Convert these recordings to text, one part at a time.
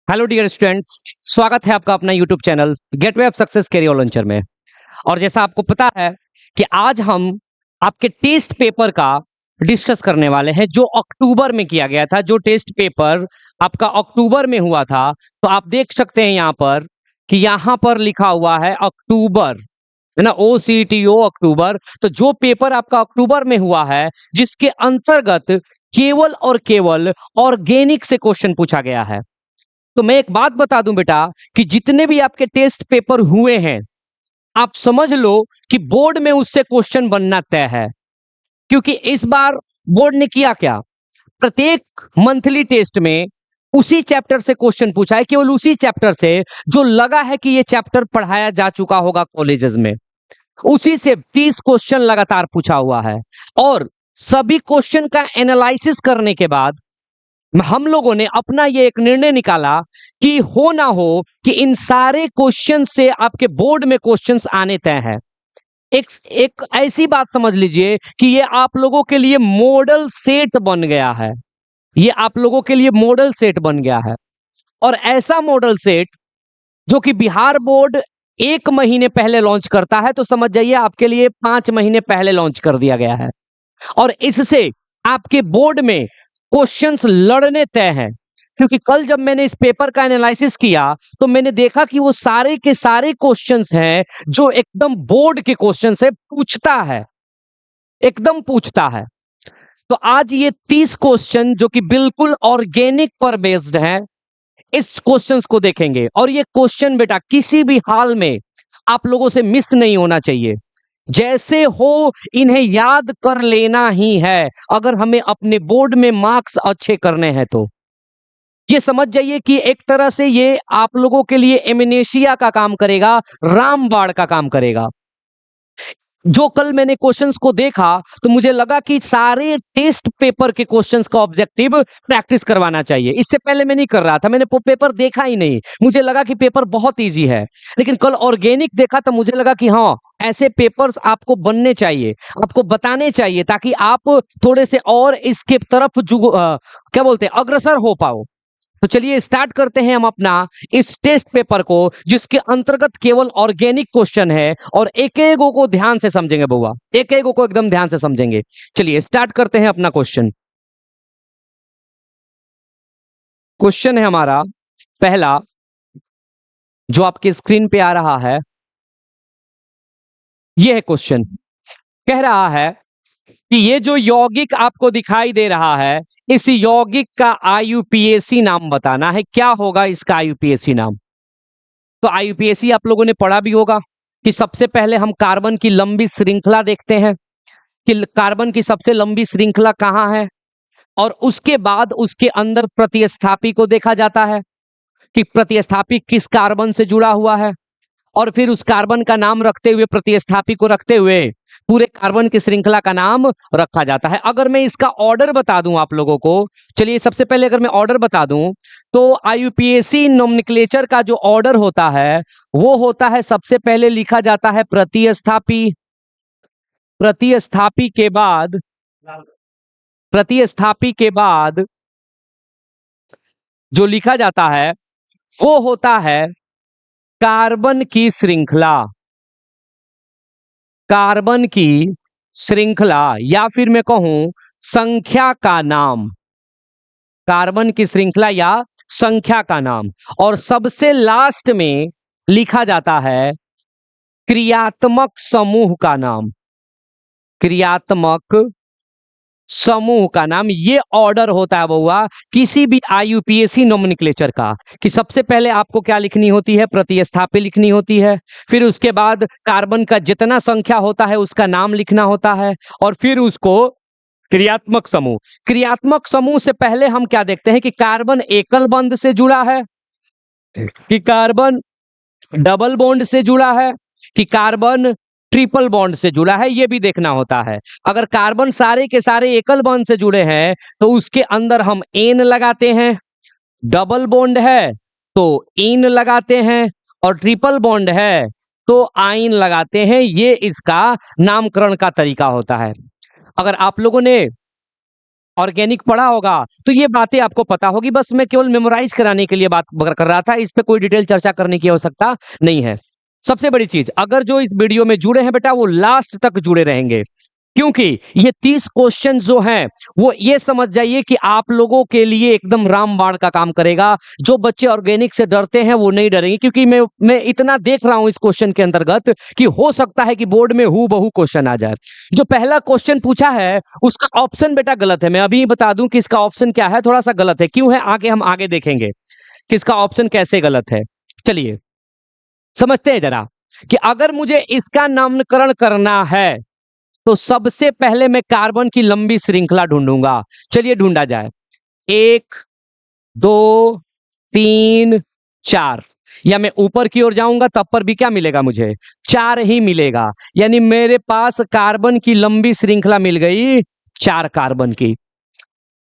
Hello dear students, स्वागत है आपका अपना YouTube channel gateway of success career launcher में। और जैसा आपको पता है कि आज हम आपके टेस्ट पेपर का डिस्कस करने वाले हैं जो अक्टूबर में किया गया था। जो टेस्ट पेपर आपका अक्टूबर में हुआ था, तो आप देख सकते हैं यहाँ पर कि यहाँ पर लिखा हुआ है अक्टूबर, है ना, OCTO अक्टूबर। तो जो पेपर आपका अक्टूबर में हुआ है जिसके अंतर्गत केवल और केवल ऑर्गेनिक से क्वेश्चन पूछा गया है। तो मैं एक बात बता दूं बेटा कि जितने भी आपके टेस्ट पेपर हुए हैं, आप समझ लो कि बोर्ड में उससे क्वेश्चन बनना तय है। क्योंकि इस बार बोर्ड ने किया क्या, प्रत्येक मंथली टेस्ट में उसी चैप्टर से क्वेश्चन पूछा है, केवल उसी चैप्टर से जो लगा है कि ये चैप्टर पढ़ाया जा चुका होगा कॉलेजेस में। उसी से 30 क्वेश्चन लगातार पूछा हुआ है और सभी क्वेश्चन का एनालिसिस करने के बाद हम लोगों ने अपना ये एक निर्णय निकाला कि हो ना हो कि इन सारे क्वेश्चन से आपके बोर्ड में क्वेश्चंस आने तय है। एक ऐसी बात समझ लीजिए कि ये आप लोगों के लिए मॉडल सेट बन गया है। ये आप लोगों के लिए मॉडल सेट बन गया है और ऐसा मॉडल सेट जो कि बिहार बोर्ड 1 महीने पहले लॉन्च करता है, तो समझ जाइए आपके लिए 5 महीने पहले लॉन्च कर दिया गया है। और इससे आपके बोर्ड में क्वेश्चंस लड़ने तय हैं। क्योंकि कल जब मैंने इस पेपर का एनालिसिस किया तो मैंने देखा कि वो सारे के सारे क्वेश्चंस हैं जो एकदम बोर्ड के क्वेश्चन से पूछता है, एकदम पूछता है। तो आज ये 30 क्वेश्चन जो कि बिल्कुल ऑर्गेनिक पर बेस्ड हैं, इस क्वेश्चंस को देखेंगे। और ये क्वेश्चन बेटा किसी भी हाल में आप लोगों से मिस नहीं होना चाहिए। जैसे हो इन्हें याद कर लेना ही है अगर हमें अपने बोर्ड में मार्क्स अच्छे करने हैं। तो ये समझ जाइए कि एक तरह से ये आप लोगों के लिए एमनेशिया का काम करेगा, रामबाण का काम करेगा। जो कल मैंने क्वेश्चंस को देखा तो मुझे लगा कि सारे टेस्ट पेपर के क्वेश्चंस का ऑब्जेक्टिव प्रैक्टिस करवाना चाहिए। इससे पहले मैं नहीं कर रहा था, मैंने पेपर देखा ही नहीं, मुझे लगा कि पेपर बहुत इजी है। लेकिन कल ऑर्गेनिक देखा तो मुझे लगा कि हाँ, ऐसे पेपर्स आपको बनने चाहिए, आपको बताने चाहिए, ताकि आप थोड़े से और इसके तरफ क्या बोलते हैं, अग्रसर हो पाओ। तो चलिए स्टार्ट करते हैं हम अपना इस टेस्ट पेपर को, जिसके अंतर्गत केवल ऑर्गेनिक क्वेश्चन है। और एक एक को ध्यान से समझेंगे बउआ, एक एक को एकदम ध्यान से समझेंगे। चलिए स्टार्ट करते हैं अपना क्वेश्चन। क्वेश्चन है हमारा पहला, जो आपकी स्क्रीन पे आ रहा है। यह है क्वेश्चन, कह रहा है कि ये जो यौगिक आपको दिखाई दे रहा है, इस यौगिक का IUPAC नाम बताना है। क्या होगा इसका IUPAC नाम? तो IUPAC आप लोगों ने पढ़ा भी होगा कि सबसे पहले हम कार्बन की लंबी श्रृंखला देखते हैं कि कार्बन की सबसे लंबी श्रृंखला कहाँ है, और उसके बाद उसके अंदर प्रतिस्थापी को देखा जाता है कि प्रतिस्थापी किस कार्बन से जुड़ा हुआ है, और फिर उस कार्बन का नाम रखते हुए, प्रतिस्थापी को रखते हुए पूरे कार्बन की श्रृंखला का नाम रखा जाता है। अगर मैं इसका ऑर्डर बता दूं आप लोगों को, चलिए सबसे पहले अगर मैं ऑर्डर बता दूं तो IUPAC नोमेनक्लेचर का जो ऑर्डर होता है वो होता है, सबसे पहले लिखा जाता है प्रतिस्थापी। प्रतिस्थापी के बाद प्रतिस्थापी के बाद जो लिखा जाता है वो होता है कार्बन की श्रृंखला। कार्बन की श्रृंखला, या फिर मैं कहूं संख्या का नाम, कार्बन की श्रृंखला या संख्या का नाम। और सबसे लास्ट में लिखा जाता है क्रियात्मक समूह का नाम, क्रियात्मक समूह का नाम। ये ऑर्डर होता है बउआ किसी भी IUPAC नोमेनक्लेचर का, कि सबसे पहले आपको क्या लिखनी होती है, प्रतिस्थापी लिखनी होती है, फिर उसके बाद कार्बन का जितना संख्या होता है उसका नाम लिखना होता है, और फिर उसको क्रियात्मक समूह। क्रियात्मक समूह से पहले हम क्या देखते हैं कि कार्बन एकल बंध से जुड़ा है, कि कार्बन डबल बॉन्ड से जुड़ा है, कि कार्बन ट्रिपल बॉन्ड से जुड़ा है, ये भी देखना होता है। अगर कार्बन सारे के सारे एकल बॉन्ड से जुड़े हैं तो उसके अंदर हम एन लगाते हैं, डबल बॉन्ड है तो इन लगाते हैं, और ट्रिपल बॉन्ड है तो आइन लगाते हैं। ये इसका नामकरण का तरीका होता है। अगर आप लोगों ने ऑर्गेनिक पढ़ा होगा तो ये बातें आपको पता होगी। बस मैं केवल मेमोराइज कराने के लिए बात कर रहा था, इस पे कोई डिटेल चर्चा करने की आवश्यकता नहीं है। सबसे बड़ी चीज, अगर जो इस वीडियो में जुड़े हैं बेटा वो लास्ट तक जुड़े रहेंगे, क्योंकि ये 30 क्वेश्चन जो हैं वो ये समझ जाइए कि आप लोगों के लिए एकदम रामबाण का काम करेगा। जो बच्चे ऑर्गेनिक से डरते हैं वो नहीं डरेंगे, क्योंकि मैं इतना देख रहा हूं इस क्वेश्चन के अंतर्गत कि हो सकता है कि बोर्ड में हु बहू क्वेश्चन आ जाए। जो पहला क्वेश्चन पूछा है उसका ऑप्शन बेटा गलत है। मैं अभी बता दूं कि इसका ऑप्शन क्या है, थोड़ा सा गलत है। क्यों है आगे हम आगे देखेंगे कि इसका ऑप्शन कैसे गलत है। चलिए समझते हैं जरा कि अगर मुझे इसका नामकरण करना है तो सबसे पहले मैं कार्बन की लंबी श्रृंखला ढूंढूंगा। चलिए ढूंढा जाए। 1 2 3 4, या मैं ऊपर की ओर जाऊंगा तब पर भी क्या मिलेगा, मुझे 4 ही मिलेगा। यानी मेरे पास कार्बन की लंबी श्रृंखला मिल गई 4 कार्बन की।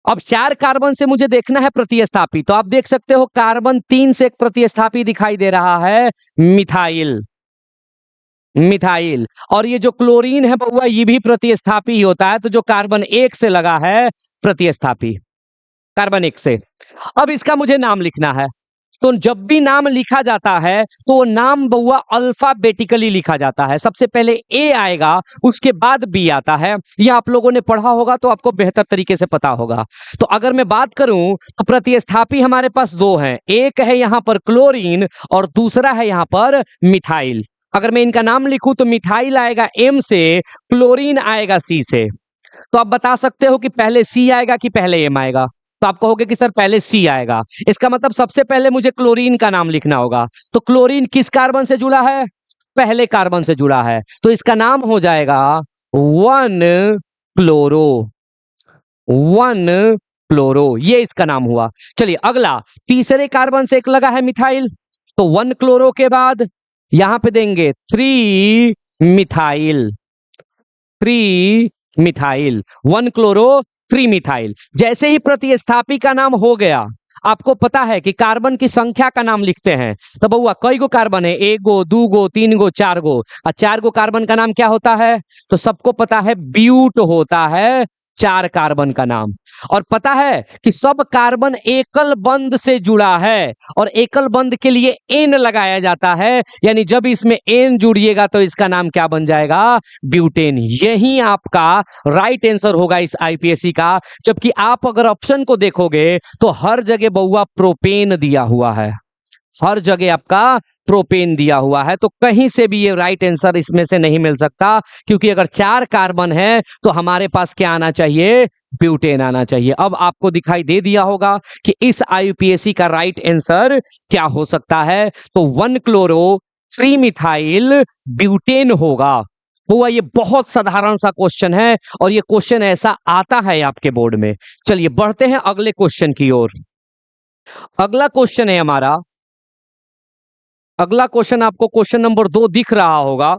अब 4 कार्बन से मुझे देखना है प्रतिस्थापी, तो आप देख सकते हो कार्बन 3 से एक प्रतिस्थापी दिखाई दे रहा है, मिथाइल। मिथाइल। और ये जो क्लोरीन है बउआ ये भी प्रतिस्थापी ही होता है, तो जो कार्बन 1 से लगा है प्रतिस्थापी, कार्बन 1 से। अब इसका मुझे नाम लिखना है, तो जब भी नाम लिखा जाता है तो वो नाम बउआ अल्फाबेटिकली लिखा जाता है। सबसे पहले ए आएगा, उसके बाद बी आता है। ये आप लोगों ने पढ़ा होगा तो आपको बेहतर तरीके से पता होगा। तो अगर मैं बात करूं तो प्रतिस्थापी हमारे पास 2 हैं, एक है यहां पर क्लोरीन और दूसरा है यहां पर मिथाइल। अगर मैं इनका नाम लिखूं तो मिथाइल आएगा एम से, क्लोरीन आएगा सी से। तो आप बता सकते हो कि पहले सी आएगा कि पहले एम आएगा, तो आप कहोगे कि सर पहले सी आएगा। इसका मतलब सबसे पहले मुझे क्लोरीन का नाम लिखना होगा। तो क्लोरीन किस कार्बन से जुड़ा है, पहले कार्बन से जुड़ा है, तो इसका नाम हो जाएगा 1 क्लोरो। 1 क्लोरो, ये इसका नाम हुआ। चलिए अगला, तीसरे कार्बन से एक लगा है मिथाइल, तो 1 क्लोरो के बाद यहां पे देंगे 3 मिथाइल। 3 methyl, 1 chloro 3 methyl. जैसे ही प्रतिस्थापी का नाम हो गया, आपको पता है कि कार्बन की संख्या का नाम लिखते हैं। तो बउआ कई गो कार्बन है, 1 गो 2 गो 3 गो 4 गो, और 4 गो कार्बन का नाम क्या होता है, तो सबको पता है ब्यूट होता है 4 कार्बन का नाम। और पता है कि सब कार्बन एकल बंध से जुड़ा है, और एकल बंध के लिए एन लगाया जाता है, यानी जब इसमें एन जुड़िएगा तो इसका नाम क्या बन जाएगा, ब्यूटेन। यही आपका राइट आंसर होगा इस आईपीएससी का। जबकि आप अगर ऑप्शन को देखोगे तो हर जगह बउआ प्रोपेन दिया हुआ है, हर जगह आपका प्रोपेन दिया हुआ है, तो कहीं से भी ये राइट आंसर इसमें से नहीं मिल सकता। क्योंकि अगर 4 कार्बन है तो हमारे पास क्या आना चाहिए, ब्यूटेन आना चाहिए। अब आपको दिखाई दे दिया होगा कि इस आईयूपीएसी का राइट आंसर क्या हो सकता है, तो 1 क्लोरो 3 मिथाइल ब्यूटेन होगा। हुआ, ये बहुत साधारण सा क्वेश्चन है और ये क्वेश्चन ऐसा आता है आपके बोर्ड में। चलिए बढ़ते हैं अगले क्वेश्चन की ओर। अगला क्वेश्चन है हमारा, अगला क्वेश्चन आपको क्वेश्चन नंबर 2 दिख रहा होगा।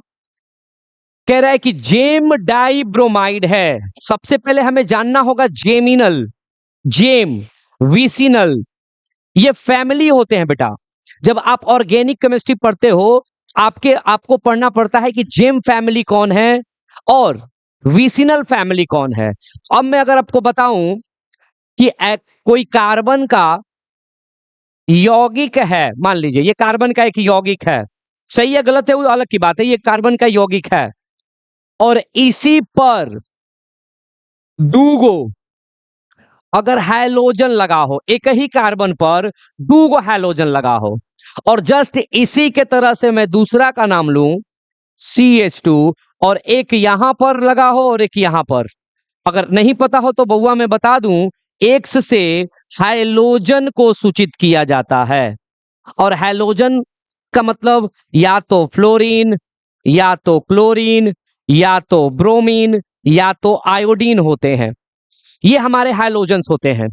कह रहा है कि जेम डाई ब्रोमाइड है। सबसे पहले हमें जानना होगा जेमिनल, जेम, विसिनल, ये फैमिली होते हैं बेटा। जब आप ऑर्गेनिक केमिस्ट्री पढ़ते हो आपको पढ़ना पड़ता है कि जेम फैमिली कौन है और विसिनल फैमिली कौन है। अब मैं अगर आपको बताऊं कि कोई कार्बन का यौगिक है, मान लीजिए ये कार्बन का एक यौगिक है, सही है गलत है वो अलग की बात है, ये कार्बन का यौगिक है और इसी पर दूगो अगर हैलोजन लगा हो, एक ही कार्बन पर दूगो हैलोजन लगा हो, और जस्ट इसी के तरह से मैं दूसरा का नाम लूं CH2, और एक यहां पर लगा हो और एक यहां पर, अगर नहीं पता हो तो बउआ मैं बता दूं, एक्स से हैलोजन को सूचित किया जाता है। और हैलोजन का मतलब या तो फ्लोरीन, या तो क्लोरीन, या तो ब्रोमीन, या तो आयोडीन होते हैं, ये हमारे हैलोजन्स होते हैं।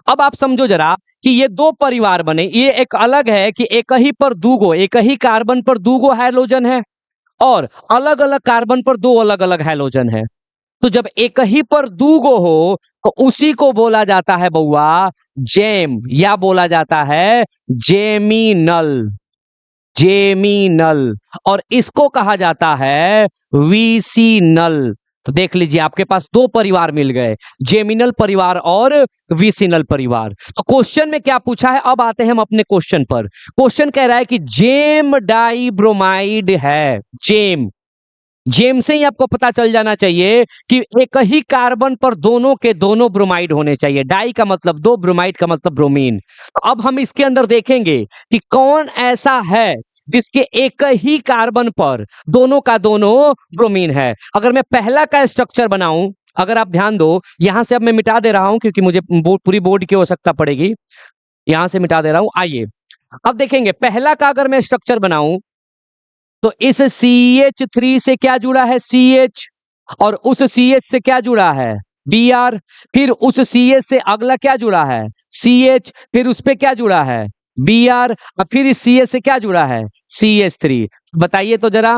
अब आप समझो जरा कि ये 2 परिवार बने, ये एक अलग है कि एक ही पर दूगो, एक ही कार्बन पर दूगो हैलोजन है और अलग अलग कार्बन पर 2 अलग अलग हैलोजन है। तो जब एक ही पर दूगो हो तो उसी को बोला जाता है बउआ जेम, या बोला जाता है जेमिनल, जेमिनल, और इसको कहा जाता है विसिनल। तो देख लीजिए आपके पास दो परिवार मिल गए, जेमिनल परिवार और विसिनल परिवार। तो क्वेश्चन में क्या पूछा है, अब आते हैं हम अपने क्वेश्चन पर। क्वेश्चन कह रहा है कि जेम डाई ब्रोमाइड है, जेम, जेम से ही आपको पता चल जाना चाहिए कि एक ही कार्बन पर दोनों के दोनों ब्रोमाइड होने चाहिए। डाई का मतलब दो, ब्रोमाइड का मतलब ब्रोमीन। तो अब हम इसके अंदर देखेंगे कि कौन ऐसा है जिसके एक ही कार्बन पर दोनों का दोनों ब्रोमीन है। अगर मैं पहला का स्ट्रक्चर बनाऊं, अगर आप ध्यान दो, यहां से अब मैं मिटा दे रहा हूं क्योंकि मुझे पूरी बोर्ड की आवश्यकता पड़ेगी, यहां से मिटा दे रहा हूं। आइए अब देखेंगे पहला का अगर मैं स्ट्रक्चर बनाऊं तो इस CH3 से क्या जुड़ा है, CH, और उस CH से क्या जुड़ा है, Br, फिर उस CH से अगला क्या जुड़ा है, CH, फिर उस पे क्या जुड़ा है, Br, और फिर इस CH से क्या जुड़ा है, CH3। बताइए तो जरा,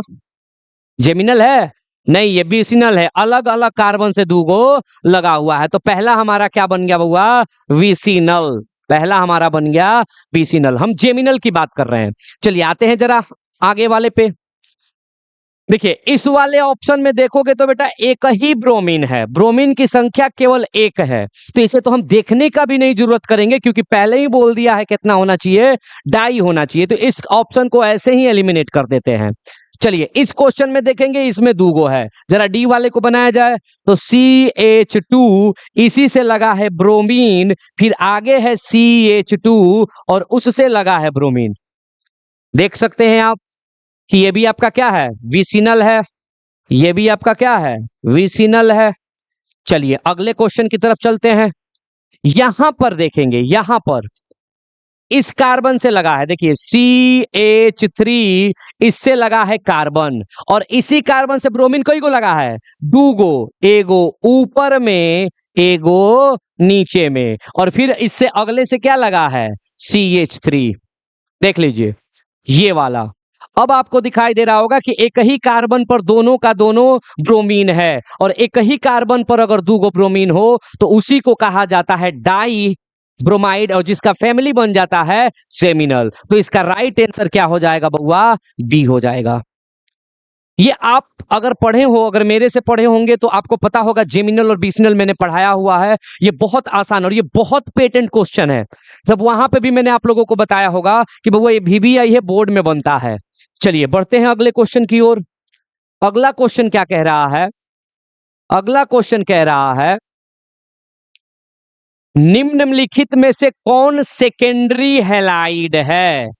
जेमिनल है? नहीं, ये विसिनल है, अलग अलग कार्बन से दूगो लगा हुआ है। तो पहला हमारा क्या बन गया बउआ, विसिनल। पहला हमारा बन गया विसिनल। हम जेमिनल की बात कर रहे हैं। चलिए आते हैं जरा आगे वाले पे। देखिए इस वाले ऑप्शन में देखोगे तो बेटा एक ही ब्रोमीन है, ब्रोमीन की संख्या केवल एक है, तो इसे तो हम देखने का भी नहीं जरूरत करेंगे क्योंकि पहले ही बोल दिया है कितना होना चाहिए, डाई होना चाहिए। तो इस ऑप्शन को ऐसे ही एलिमिनेट कर देते हैं। चलिए इस क्वेश्चन में देखेंगे, इसमें दूगो है, जरा डी वाले को बनाया जाए तो CH2, इसी से लगा है ब्रोमीन, फिर आगे है CH2 और उससे लगा है ब्रोमीन। देख सकते हैं आप कि ये भी आपका क्या है, विसिनल है, ये भी आपका क्या है, विसिनल है। चलिए अगले क्वेश्चन की तरफ चलते हैं। यहां पर देखेंगे, यहां पर इस कार्बन से लगा है, देखिए CH3, इससे लगा है कार्बन, और इसी कार्बन से ब्रोमीन कई गो लगा है, दूगो, एगो ऊपर में, एगो नीचे में, और फिर इससे अगले से क्या लगा है, CH3। देख लीजिए ये वाला। अब आपको दिखाई दे रहा होगा कि एक ही कार्बन पर दोनों का दोनों ब्रोमीन है, और एक ही कार्बन पर अगर दूगो ब्रोमीन हो तो उसी को कहा जाता है डाई ब्रोमाइड, और जिसका फैमिली बन जाता है सेमिनल। तो इसका राइट आंसर क्या हो जाएगा बउआ, बी हो जाएगा। ये आप अगर पढ़े हो, अगर मेरे से पढ़े होंगे तो आपको पता होगा, जेमिनल और बीसिनल मैंने पढ़ाया हुआ है। ये बहुत आसान और ये बहुत पेटेंट क्वेश्चन है। जब वहां पे भी मैंने आप लोगों को बताया होगा कि बउआ ये VBI है, बोर्ड में बनता है। चलिए बढ़ते हैं अगले क्वेश्चन की ओर। अगला क्वेश्चन क्या कह रहा है, अगला क्वेश्चन कह रहा है निम्नलिखित में से कौन सेकेंडरी हैलाइड है,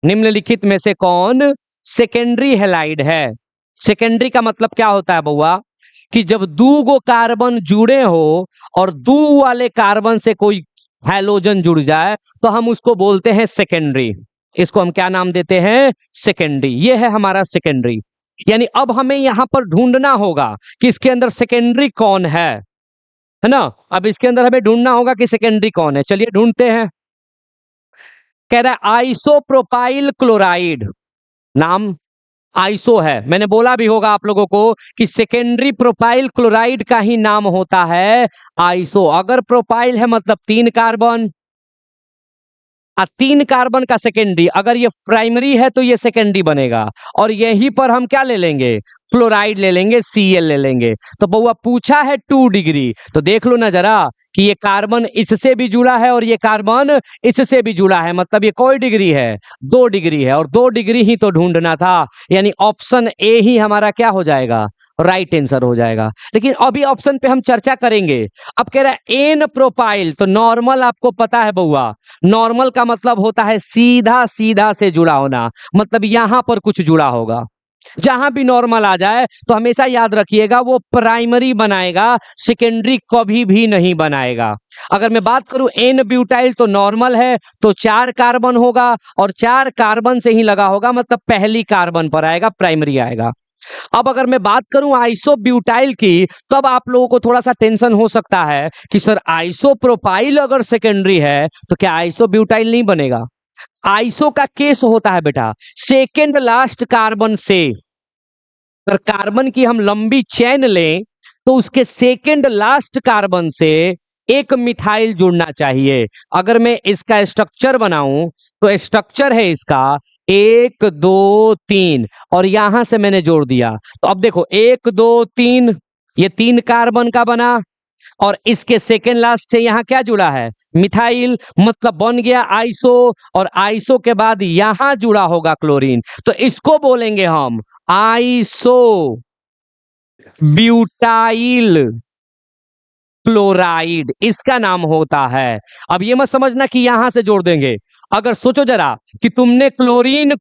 निम्नलिखित में से कौन सेकेंडरी हैलाइड है। सेकेंडरी का मतलब क्या होता है बउआ, कि जब दो कार्बन जुड़े हो और दो वाले कार्बन से कोई हैलोजन जुड़ जाए तो हम उसको बोलते हैं सेकेंडरी। इसको हम क्या नाम देते हैं, सेकेंडरी। ये है हमारा सेकेंडरी। यानी अब हमें यहां पर ढूंढना होगा कि इसके अंदर सेकेंडरी कौन है ना। अब इसके अंदर हमें ढूंढना होगा कि सेकेंडरी कौन है। चलिए ढूंढते हैं। कह रहा है आइसोप्रोपाइल क्लोराइड, नाम आइसो है, मैंने बोला भी होगा आप लोगों को कि सेकेंडरी प्रोपाइल क्लोराइड का ही नाम होता है आइसो। अगर प्रोपाइल है मतलब 3 कार्बन, 3 कार्बन का सेकेंडरी, अगर ये प्राइमरी है तो ये सेकेंडरी बनेगा, और यहीं पर हम क्या ले लेंगे, क्लोराइड ले लेंगे, Cl ले लेंगे। तो बउआ पूछा है 2 डिग्री, तो देख लो ना जरा कि ये कार्बन इससे भी जुड़ा है और ये कार्बन इससे भी जुड़ा है, मतलब ये कोई डिग्री है, 2 डिग्री है, और 2 डिग्री ही तो ढूंढना था। यानी ऑप्शन ए ही हमारा क्या हो जाएगा, राइट आंसर हो जाएगा। लेकिन अभी ऑप्शन पे हम चर्चा करेंगे। अब कह रहा है एन प्रोपाइल, तो नॉर्मल आपको पता है बउआ, नॉर्मल का मतलब होता है सीधा सीधा से जुड़ा होना, मतलब यहां पर कुछ जुड़ा होगा। जहां भी नॉर्मल आ जाए तो हमेशा याद रखिएगा वो प्राइमरी बनाएगा, सेकेंडरी कभी भी नहीं बनाएगा। अगर मैं बात करूं एन ब्यूटाइल, तो नॉर्मल है तो 4 कार्बन होगा, और 4 कार्बन से ही लगा होगा, मतलब पहली कार्बन पर आएगा, प्राइमरी आएगा। अब अगर मैं बात करूं आइसोब्यूटाइल की, तब आप लोगों को थोड़ा सा टेंशन हो सकता है कि सर आइसोप्रोपाइल अगर सेकेंडरी है तो क्या आइसोब्यूटाइल नहीं बनेगा। आइसो का केस होता है बेटा सेकेंड लास्ट कार्बन से, अगर कार्बन की हम लंबी चेन लें तो उसके सेकेंड लास्ट कार्बन से एक मिथाइल जुड़ना चाहिए। अगर मैं इसका स्ट्रक्चर बनाऊं तो स्ट्रक्चर है इसका 1 2 3 और यहां से मैंने जोड़ दिया। तो अब देखो 1 2 3, ये 3 कार्बन का बना और इसके सेकेंड लास्ट से यहां क्या जुड़ा है, मिथाइल, मतलब बन गया आइसो, और आइसो के बाद यहां जुड़ा होगा क्लोरीन, तो इसको बोलेंगे हम आइसो ब्यूटाइल क्लोराइड, इसका नाम होता है। अब ये मत समझना कि यहां से जोड़ देंगे। अगर सोचो जरा कि तुमने क्लोरीन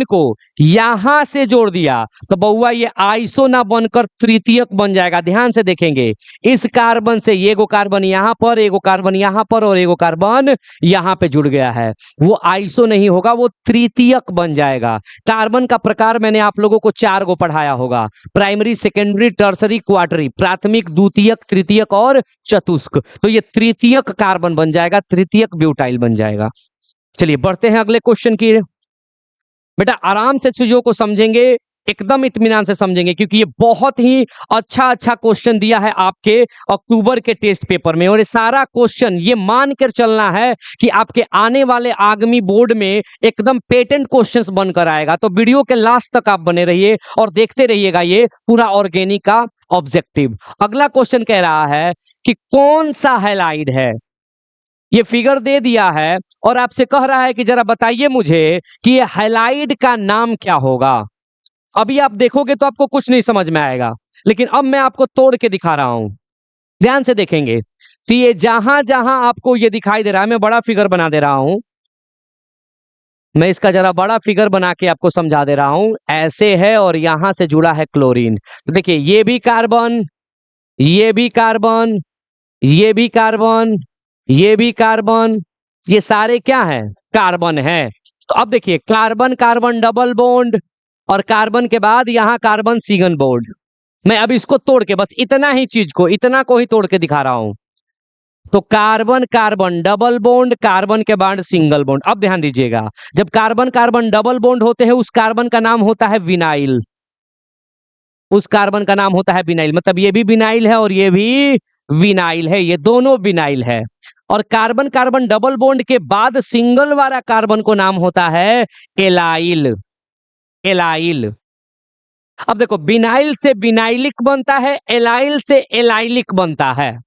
को यहां से जोड़ दिया तो बउआ ये आइसो ना बनकर तृतीयक बन जाएगा। ध्यान से देखेंगे, इस कार्बन से ये गो कार्बन यहां पर, एगो कार्बन यहां पर और एगो कार्बन यहां पे जुड़ गया है, वो आइसो नहीं होगा, वो तृतीयक बन जाएगा। कार्बन का प्रकार मैंने आप लोगों को 4 गो पढ़ाया होगा, प्राइमरी, सेकेंडरी, टर्सरी, क्वार्टरी, प्राथमिक, द्वितीयक, तृतीयक और चतुष्क। तो ये तृतीयक कार्बन बन जाएगा, तृतीयक ब्यूटाइल बन जाएगा। चलिए बढ़ते हैं अगले क्वेश्चन की। बेटा आराम से चीजों को समझेंगे, एकदम इत्मीनान से समझेंगे, क्योंकि ये बहुत ही अच्छा क्वेश्चन दिया है आपके अक्टूबर के टेस्ट पेपर में। और ये सारा क्वेश्चन ये मान कर चलना है कि आपके आने वाले आगामी बोर्ड में एकदम पेटेंट क्वेश्चंस बनकर आएगा। तो वीडियो के लास्ट तक आप बने रहिए और देखते रहिएगा ये पूरा ऑर्गेनिक का ऑब्जेक्टिव। अगला क्वेश्चन कह रहा है कि कौन सा हैलाइड है, ये फिगर दे दिया है और आपसे कह रहा है कि जरा बताइए मुझे कि ये हैलाइड का नाम क्या होगा। अभी आप देखोगे तो आपको कुछ नहीं समझ में आएगा, लेकिन अब मैं आपको तोड़ के दिखा रहा हूं। ध्यान से देखेंगे तो ये जहां जहां आपको ये दिखाई दे रहा है, मैं बड़ा फिगर बना दे रहा हूं, मैं इसका जरा बड़ा फिगर बना के आपको समझा दे रहा हूं। ऐसे है और यहां से जुड़ा है क्लोरीन। तो देखिए ये भी कार्बन, ये भी कार्बन, ये भी कार्बन, ये भी कार्बन, ये सारे क्या है, कार्बन है। तो अब देखिए कार्बन कार्बन डबल बॉन्ड और कार्बन के बाद यहां कार्बन सिंगल बॉन्ड। मैं अब इसको तोड़ के बस इतना ही चीज को, इतना को ही तोड़ के दिखा रहा हूं। तो carbon carbon double bond, carbon के बाद सिंगल बॉन्ड। अब ध्यान दीजिएगा, जब कार्बन कार्बन डबल बॉन्ड होते हैं उस कार्बन का नाम होता है विनाइल, उस कार्बन का नाम होता है विनाइल। मतलब ये भी विनाइल है और ये भी विनाइल है, ये दोनों विनाइल है। और कार्बन कार्बन डबल बॉन्ड के बाद सिंगल वाला कार्बन को नाम होता है एलाइल, एलाइल। अब देखो विनाइल से विनाइलिक बनता है, एलाइल से एलाइलिक बनता है।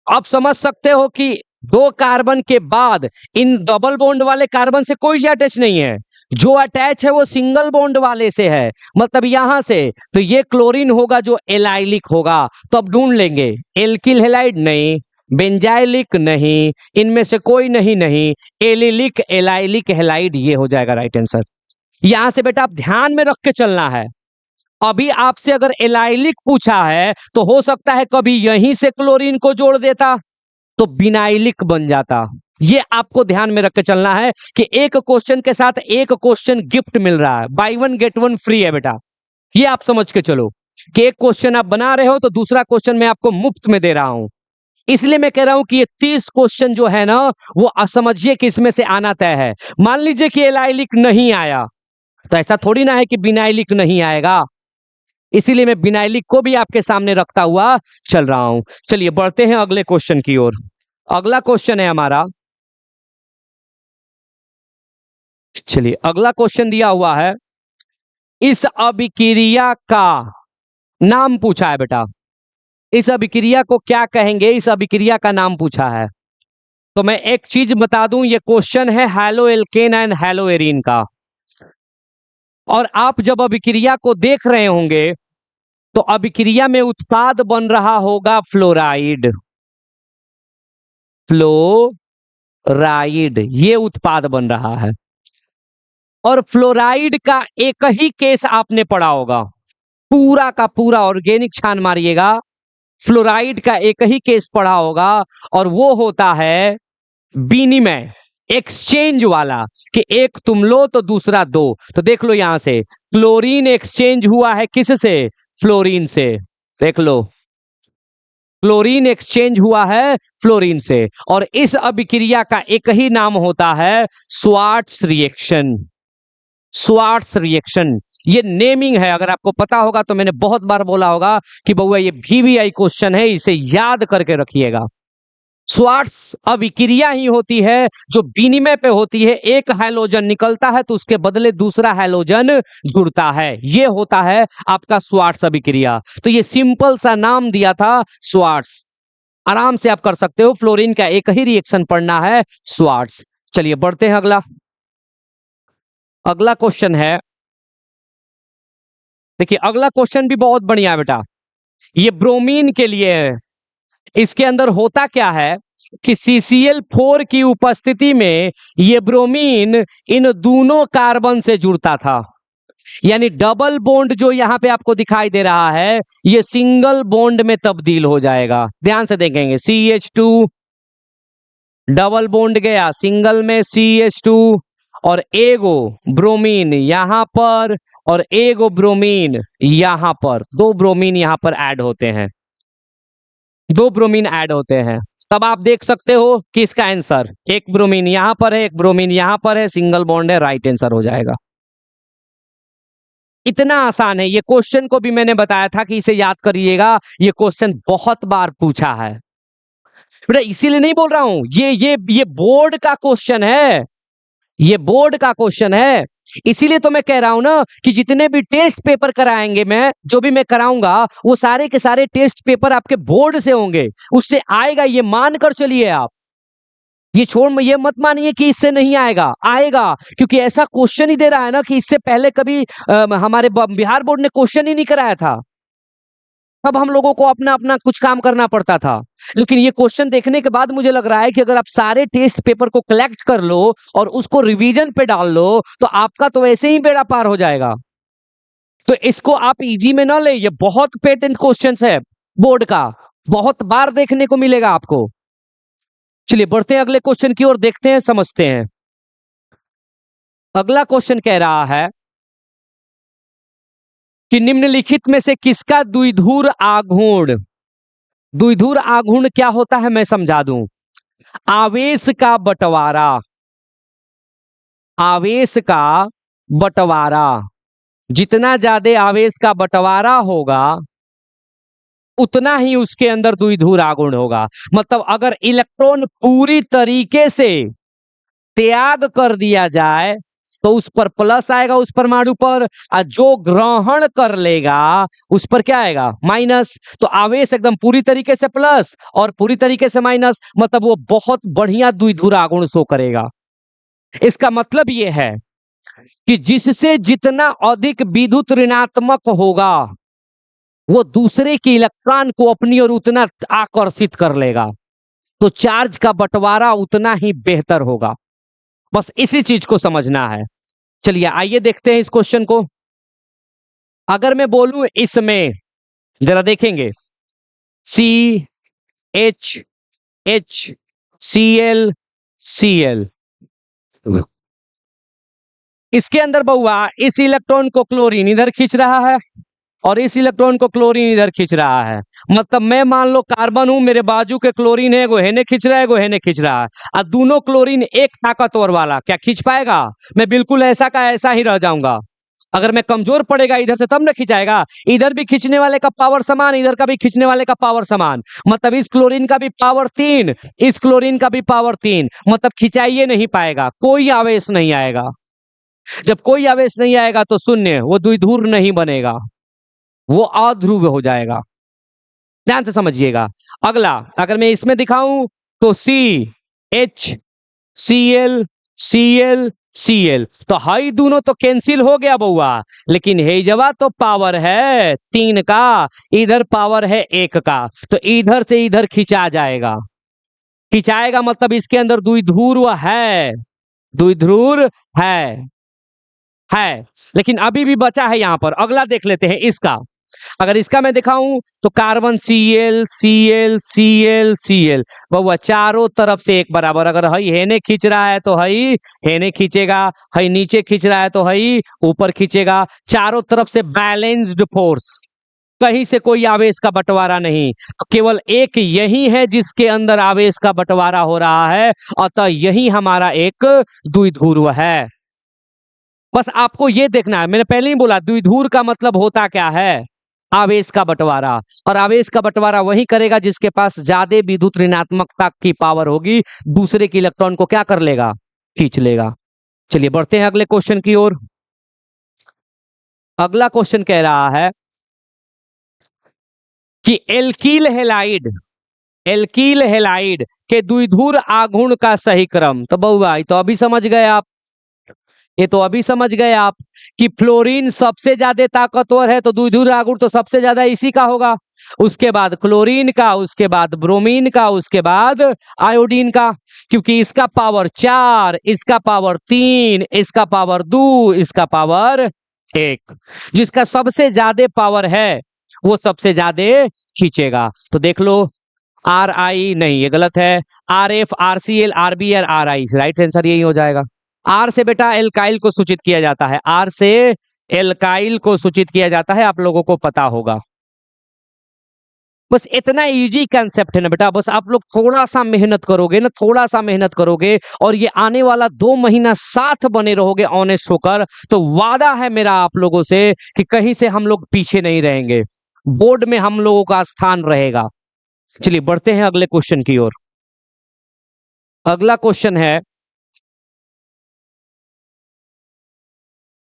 आप समझ सकते हो कि 2 कार्बन के बाद इन डबल बॉन्ड वाले कार्बन से कोई अटैच नहीं है, जो अटैच है वो सिंगल बॉन्ड वाले से है, मतलब यहां से। तो ये क्लोरीन होगा जो एलाइलिक होगा। तो अब ढूंढ लेंगे, एल्किल हैलाइड नहीं, बेंजाइलिक नहीं, इनमें से कोई नहीं, एलिलिक एलाइलिक हैलाइड, ये हो जाएगा राइट आंसर। यहां से बेटा आप ध्यान में रख के चलना है। अभी आपसे अगर एलाइलिक पूछा है तो हो सकता है कभी यहीं से क्लोरीन को जोड़ देता तो विनाइलिक बन जाता। ये आपको ध्यान में रख के चलना है कि एक क्वेश्चन के साथ एक क्वेश्चन गिफ्ट मिल रहा है, बाय 1 गेट 1 फ्री है बेटा। ये आप समझ के चलो कि एक क्वेश्चन आप बना रहे हो तो दूसरा क्वेश्चन मैं आपको मुफ्त में दे रहा हूं। इसलिए मैं कह रहा हूं कि ये 30 क्वेश्चन जो है ना वो समझिए कि इसमें से आना तय है। मान लीजिए कि एलाइलिक नहीं आया तो ऐसा थोड़ी ना है कि विनाइलिक नहीं आएगा, इसीलिए मैं विनाइलिक को भी आपके सामने रखता हुआ चल रहा हूं। चलिए बढ़ते हैं अगले क्वेश्चन की ओर। अगला क्वेश्चन है हमारा, चलिए अगला क्वेश्चन दिया हुआ है, इस अभिक्रिया का नाम पूछा है बेटा। इस अभिक्रिया को क्या कहेंगे, इस अभिक्रिया का नाम पूछा है। तो मैं एक चीज बता दूं, ये क्वेश्चन है हैलोएल्केन एंड हैलोएरीन का। और आप जब अभिक्रिया को देख रहे होंगे तो अभिक्रिया में उत्पाद बन रहा होगा फ्लोराइड, फ्लोराइड ये उत्पाद बन रहा है। और फ्लोराइड का एक ही केस आपने पढ़ा होगा, पूरा का पूरा ऑर्गेनिक छान मारिएगा, फ्लोराइड का एक ही केस पढ़ा होगा और वो होता है विनिमय, एक्सचेंज वाला, कि एक तुम लो तो दूसरा दो। तो देख लो यहां से क्लोरीन एक्सचेंज हुआ है किससे, फ्लोरीन से। देख लो क्लोरीन एक्सचेंज हुआ है फ्लोरीन से। और इस अभिक्रिया का एक ही नाम होता है स्वार्ट्स रिएक्शन, स्वार्ट्स रिएक्शन। ये नेमिंग है, अगर आपको पता होगा तो मैंने बहुत बार बोला होगा कि बउआ ये VVI क्वेश्चन है, इसे याद करके रखिएगा। श्वार्ट्ज अभिक्रिया ही होती है जो विनिमय पे होती है। एक हैलोजन निकलता है तो उसके बदले दूसरा हैलोजन जुड़ता है, ये होता है आपका श्वार्ट्ज अभिक्रिया। तो ये सिंपल सा नाम दिया था श्वार्ट्ज, आराम से आप कर सकते हो। फ्लोरीन का एक ही रिएक्शन पढ़ना है, श्वार्ट्ज। चलिए बढ़ते हैं अगला। अगला क्वेश्चन है, देखिए अगला क्वेश्चन भी बहुत बढ़िया है बेटा, ये ब्रोमीन के लिए है। इसके अंदर होता क्या है कि CCl4 की उपस्थिति में ये ब्रोमीन इन दोनों कार्बन से जुड़ता था, यानी डबल बॉन्ड जो यहां पे आपको दिखाई दे रहा है ये सिंगल बॉन्ड में तब्दील हो जाएगा। ध्यान से देखेंगे, CH2 डबल बॉन्ड गया सिंगल में CH2, और एगो ब्रोमीन यहां पर और एगो ब्रोमीन यहां पर, दो ब्रोमीन यहां पर ऐड होते हैं, दो ब्रोमीन ऐड होते हैं। तब आप देख सकते हो कि इसका आंसर, एक ब्रोमीन यहां पर है एक ब्रोमीन यहां पर है, सिंगल बॉन्ड है, राइट आंसर हो जाएगा। इतना आसान है। ये क्वेश्चन को भी मैंने बताया था कि इसे याद करिएगा, ये क्वेश्चन बहुत बार पूछा है बेटा, इसीलिए नहीं बोल रहा हूं, ये बोर्ड का क्वेश्चन है, ये बोर्ड का क्वेश्चन है। इसीलिए तो मैं कह रहा हूं ना कि जितने भी टेस्ट पेपर कराएंगे, मैं जो भी मैं कराऊंगा वो सारे के सारे टेस्ट पेपर आपके बोर्ड से होंगे, उससे आएगा, ये मान कर चलिए आप। ये मत मानिए कि इससे नहीं आएगा, आएगा, क्योंकि ऐसा क्वेश्चन ही दे रहा है ना कि इससे पहले कभी हमारे बिहार बोर्ड ने क्वेश्चन ही नहीं कराया था। तब हम लोगों को अपना अपना कुछ काम करना पड़ता था। लेकिन ये क्वेश्चन देखने के बाद मुझे लग रहा है कि अगर आप सारे टेस्ट पेपर को कलेक्ट कर लो और उसको रिवीजन पे डाल लो तो आपका तो ऐसे ही बेड़ा पार हो जाएगा। तो इसको आप इजी में ना ले, ये बहुत पेटेंट क्वेश्चंस है बोर्ड का, बहुत बार देखने को मिलेगा आपको। चलिए बढ़ते हैं अगले क्वेश्चन की ओर, देखते हैं, समझते हैं। अगला क्वेश्चन कह रहा है कि निम्नलिखित में से किसका द्विध्रुव आघूर्ण, द्विध्रुव आघूर्ण क्या होता है मैं समझा दूं, आवेश का बंटवारा, आवेश का बंटवारा, जितना ज्यादा आवेश का बंटवारा होगा उतना ही उसके अंदर द्विध्रुव आघूर्ण होगा। मतलब अगर इलेक्ट्रॉन पूरी तरीके से त्याग कर दिया जाए तो उस पर प्लस आएगा, उस परमाणु पर, और जो ग्रहण कर लेगा उस पर क्या आएगा, माइनस। तो आवेश एकदम पूरी तरीके से प्लस और पूरी तरीके से माइनस, मतलब वो बहुत बढ़िया द्विध्रुव आघूर्ण शो करेगा। इसका मतलब ये है कि जिससे जितना अधिक विद्युत ऋणात्मक होगा वो दूसरे के इलेक्ट्रॉन को अपनी ओर उतना आकर्षित कर लेगा, तो चार्ज का बंटवारा उतना ही बेहतर होगा। बस इसी चीज को समझना है। चलिए आइए देखते हैं इस क्वेश्चन को। अगर मैं बोलूं इसमें, जरा देखेंगे, CH H Cl Cl, इसके अंदर बहुआ इस इलेक्ट्रॉन को क्लोरीन इधर खींच रहा है और इस इलेक्ट्रॉन को क्लोरीन इधर खींच रहा है। मतलब मैं मान लो कार्बन हूं, मेरे बाजू के क्लोरीन है, एगो हेने खींच रहा है, एगो हेने खींच रहा है, और दोनों क्लोरीन एक ताकतवर वाला, क्या खींच पाएगा? मैं बिल्कुल ऐसा का ऐसा ही रह जाऊंगा। अगर मैं कमजोर पड़ेगा इधर से तब ना खिंचाएगा। इधर भी खींचने वाले का पावर समान, इधर का भी खींचने वाले का पावर समान, मतलब इस क्लोरीन का भी पावर 3, इस क्लोरीन का भी पावर 3, मतलब खिंचाइए नहीं पाएगा, कोई आवेश नहीं आएगा। जब कोई आवेश नहीं आएगा तो शून्य, वो द्विध्रुव नहीं बनेगा, वो अध्रुव हो जाएगा। ध्यान से समझिएगा। अगला अगर मैं इसमें दिखाऊं तो CH Cl Cl Cl, तो हाई दोनों तो कैंसिल हो गया बउआ, लेकिन हेजवा तो पावर है 3 का, इधर पावर है 1 का, तो इधर से इधर खिंचा जाएगा। खिंचाएगा मतलब इसके अंदर द्विध्रुव है, द्विध्रुव है, लेकिन अभी भी बचा है यहां पर। अगला देख लेते हैं इसका। अगर इसका मैं दिखाऊं तो carbon Cl Cl Cl Cl, बहुआ चारों तरफ से एक बराबर, अगर हई हेने खींच रहा है तो हई हेने खींचेगा, हई नीचे खींच रहा है तो हई ऊपर खींचेगा, चारों तरफ से बैलेंस्ड फोर्स, कहीं से कोई आवेश का बंटवारा नहीं, केवल एक यही है जिसके अंदर आवेश का बंटवारा हो रहा है, अतः यही हमारा एक द्विध्रुव है। बस आपको ये देखना है, मैंने पहले ही बोला द्विध्रुव का मतलब होता क्या है, आवेश का बंटवारा, और आवेश का बंटवारा वही करेगा जिसके पास ज्यादा विद्युत ऋणात्मकता की पावर होगी, दूसरे के इलेक्ट्रॉन को क्या कर लेगा, खींच लेगा। चलिए बढ़ते हैं अगले क्वेश्चन की ओर। अगला क्वेश्चन कह रहा है कि एल्कील हेलाइड के द्विध्रुव आघूर्ण का सही क्रम। तो बउआ ये तो अभी समझ गए आप, ये तो अभी समझ गए आप कि फ्लोरीन सबसे ज्यादा ताकतवर है, तो द्विध्रुव आघूर्ण तो सबसे ज्यादा इसी का होगा, उसके बाद क्लोरीन का, उसके बाद ब्रोमीन का, उसके बाद आयोडीन का, क्योंकि इसका पावर 4, इसका पावर 3, इसका पावर 2, इसका पावर 1। जिसका सबसे ज्यादा पावर है वो सबसे ज्यादा खींचेगा। तो देख लो, आर आई नहीं, ये गलत है, R F, R C L, R B, R I, right answer यही हो जाएगा। आर से बेटा एल्काइल को सूचित किया जाता है, आर से एल्काइल को सूचित किया जाता है, आप लोगों को पता होगा। बस इतना इजी कंसेप्ट है ना बेटा, बस आप लोग थोड़ा सा मेहनत करोगे ना, थोड़ा सा मेहनत करोगे और ये आने वाला 2 महीना साथ बने रहोगे ऑनेस्ट होकर, तो वादा है मेरा आप लोगों से कि कहीं से हम लोग पीछे नहीं रहेंगे, बोर्ड में हम लोगों का स्थान रहेगा। चलिए बढ़ते हैं अगले क्वेश्चन की ओर। अगला क्वेश्चन है,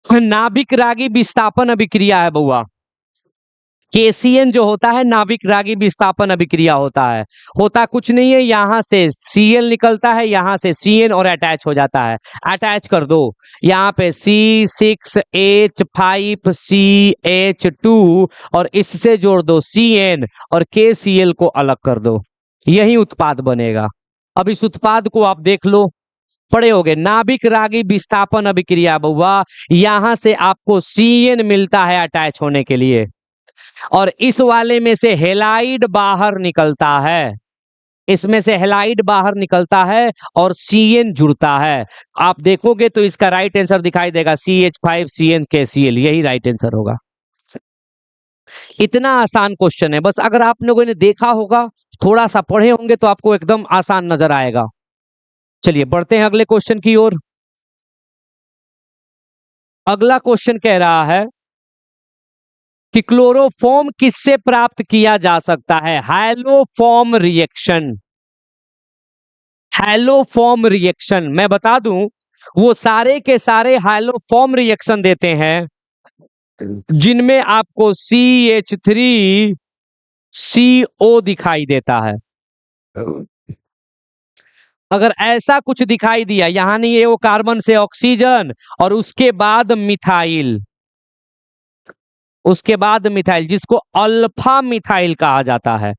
नाभिक रागी विस्थापन अभिक्रिया है बउआ। केसीएन जो होता है नाभिक रागी विस्थापन अभिक्रिया होता है, होता कुछ नहीं है, यहां से सीएल निकलता है, यहां से सीएन और अटैच हो जाता है। अटैच कर दो, यहाँ पे C6H5CH2 और इससे जोड़ दो CN और KCl को अलग कर दो, यही उत्पाद बनेगा। अब इस उत्पाद को आप देख लो, पढ़े होगे, नाभिक रागी विस्थापन अभिक्रिया बउआ, यहां से आपको CN मिलता है अटैच होने के लिए, और इस वाले में से हेलाइड बाहर निकलता है, इसमें से हेलाइड बाहर निकलता है और CN जुड़ता है। आप देखोगे तो इसका राइट आंसर दिखाई देगा CH5CN KCl, यही राइट आंसर होगा। इतना आसान क्वेश्चन है, बस अगर आप लोगों ने देखा होगा, थोड़ा सा पढ़े होंगे तो आपको एकदम आसान नजर आएगा। चलिए बढ़ते हैं अगले क्वेश्चन की ओर। अगला क्वेश्चन कह रहा है कि क्लोरोफॉर्म किससे प्राप्त किया जा सकता है, हैलोफॉर्म रिएक्शन। हैलोफॉर्म रिएक्शन मैं बता दूं, वो सारे के सारे हैलोफॉर्म रिएक्शन देते हैं जिनमें आपको CH3CO दिखाई देता है। अगर ऐसा कुछ दिखाई दिया, यहां नहीं है, वो कार्बन से ऑक्सीजन और उसके बाद मिथाइल, उसके बाद मिथाइल, जिसको अल्फा मिथाइल कहा जाता है।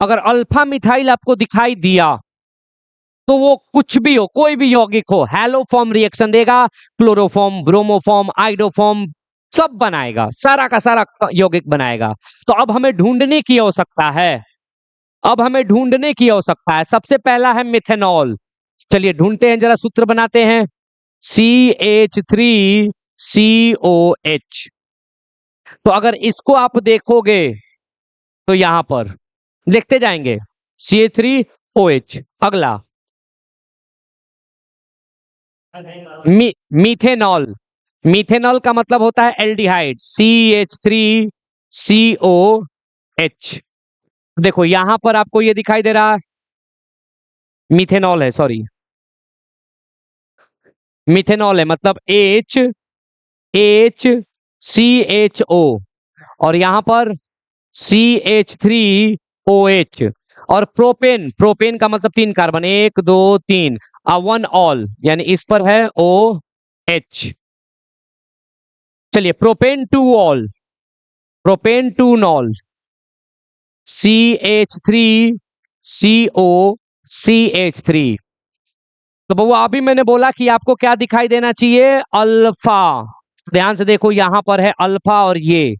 अगर अल्फा मिथाइल आपको दिखाई दिया तो वो कुछ भी हो, कोई भी यौगिक हो, हैलोफॉर्म रिएक्शन देगा, क्लोरोफॉर्म, ब्रोमोफॉर्म, आइडोफॉर्म सब बनाएगा, सारा का सारा यौगिक बनाएगा। तो अब हमें ढूंढने की आवश्यकता है, अब हमें ढूंढने की आवश्यकता है। सबसे पहला है मिथेनॉल, चलिए ढूंढते हैं, जरा सूत्र बनाते हैं, CH3COH। तो अगर इसको आप देखोगे तो यहां पर लिखते जाएंगे CH3OH। अगला मीथेनॉल, मीथेनॉल का मतलब होता है एल्डिहाइड, CH3COH। देखो यहां पर आपको ये दिखाई दे रहा है, मीथेनॉल है, सॉरी मीथेनॉल है, मतलब HCHO और यहां पर CH3OH। और प्रोपेन, प्रोपेन का मतलब 3 कार्बन, 1 2 3, 1 ऑल, यानी इस पर है OH। चलिए propane 2 all, propane 2 knoll, CH3COCH3। तो बउआ अभी मैंने बोला कि आपको क्या दिखाई देना चाहिए, अल्फा। ध्यान से देखो यहां पर है अल्फा और ये,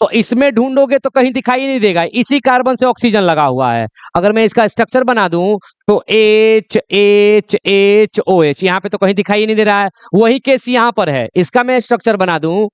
तो इसमें ढूंढोगे तो कहीं दिखाई नहीं देगा, इसी कार्बन से ऑक्सीजन लगा हुआ है। अगर मैं इसका स्ट्रक्चर बना दूं तो HHHOH, यहाँ पे तो कहीं दिखाई नहीं दे रहा है, वही केस यहाँ पर है, इसका मैं स्ट्रक्चर बना दूं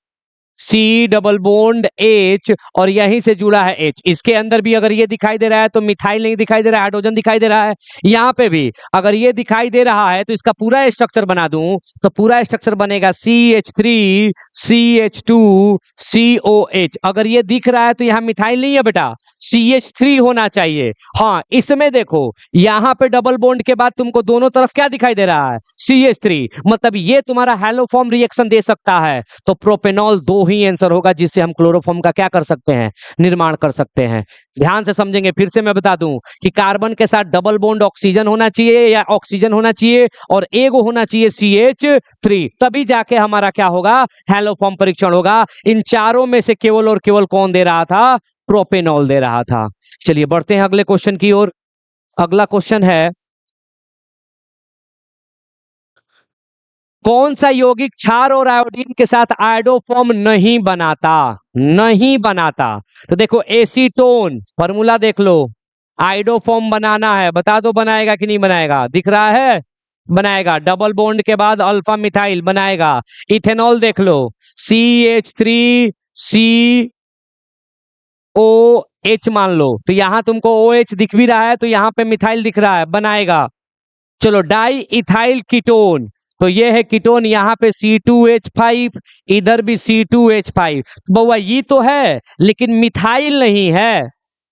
सी डबल बॉन्ड H और यहीं से जुड़ा है H। इसके अंदर भी अगर ये दिखाई दे रहा है तो मिथाइल नहीं दिखाई दे रहा है, हाइड्रोजन दिखाई दे रहा है। यहाँ पे भी अगर ये दिखाई दे रहा है तो इसका पूरा स्ट्रक्चर बना दूं तो पूरा स्ट्रक्चर बनेगा CH3 CH2 COH। अगर ये दिख रहा है तो यहाँ मिथाइल नहीं है बेटा, CH3 होना चाहिए। हाँ, इसमें देखो यहाँ पे डबल बॉन्ड के बाद तुमको दोनों तरफ क्या दिखाई दे रहा है, CH3, मतलब ये तुम्हारा हैलोफॉर्म रिएक्शन दे सकता है। तो प्रोपेनॉल 2 ही आंसर होगा जिससे हम क्लोरोफॉर्म का क्या कर सकते हैं, निर्माण कर सकते हैं। ध्यान से समझेंगे, फिर से मैं बता दूं कि कार्बन के साथ डबल बॉन्ड ऑक्सीजन होना चाहिए या ऑक्सीजन होना चाहिए और एगो होना चाहिए CH3, तभी जाके हमारा क्या होगा, हैलोफॉर्म परीक्षण होगा। इन चारों में से केवल और केवल कौन दे रहा था, प्रोपेनॉल दे रहा था। चलिए बढ़ते हैं अगले क्वेश्चन की ओर। अगला क्वेश्चन है, कौन सा यौगिक क्षार और आयोडीन के साथ आयोडोफॉर्म नहीं बनाता, नहीं बनाता। तो देखो एसीटोन, फॉर्मूला देख लो, आयोडोफॉर्म बनाना है, बता दो बनाएगा कि नहीं बनाएगा, दिख रहा है, बनाएगा। डबल बॉन्ड के बाद अल्फा मिथाइल बनाएगा। इथेनॉल देख लो, CH3COH मान लो, तो यहां तुमको OH दिख भी रहा है तो यहां पे मिथाइल दिख रहा है, बनाएगा। चलो डाई इथाइल कीटोन, तो ये है कीटोन, यहाँ पे C2H5, इधर भी C2H5। बउआ ये तो है लेकिन मिथाइल नहीं है,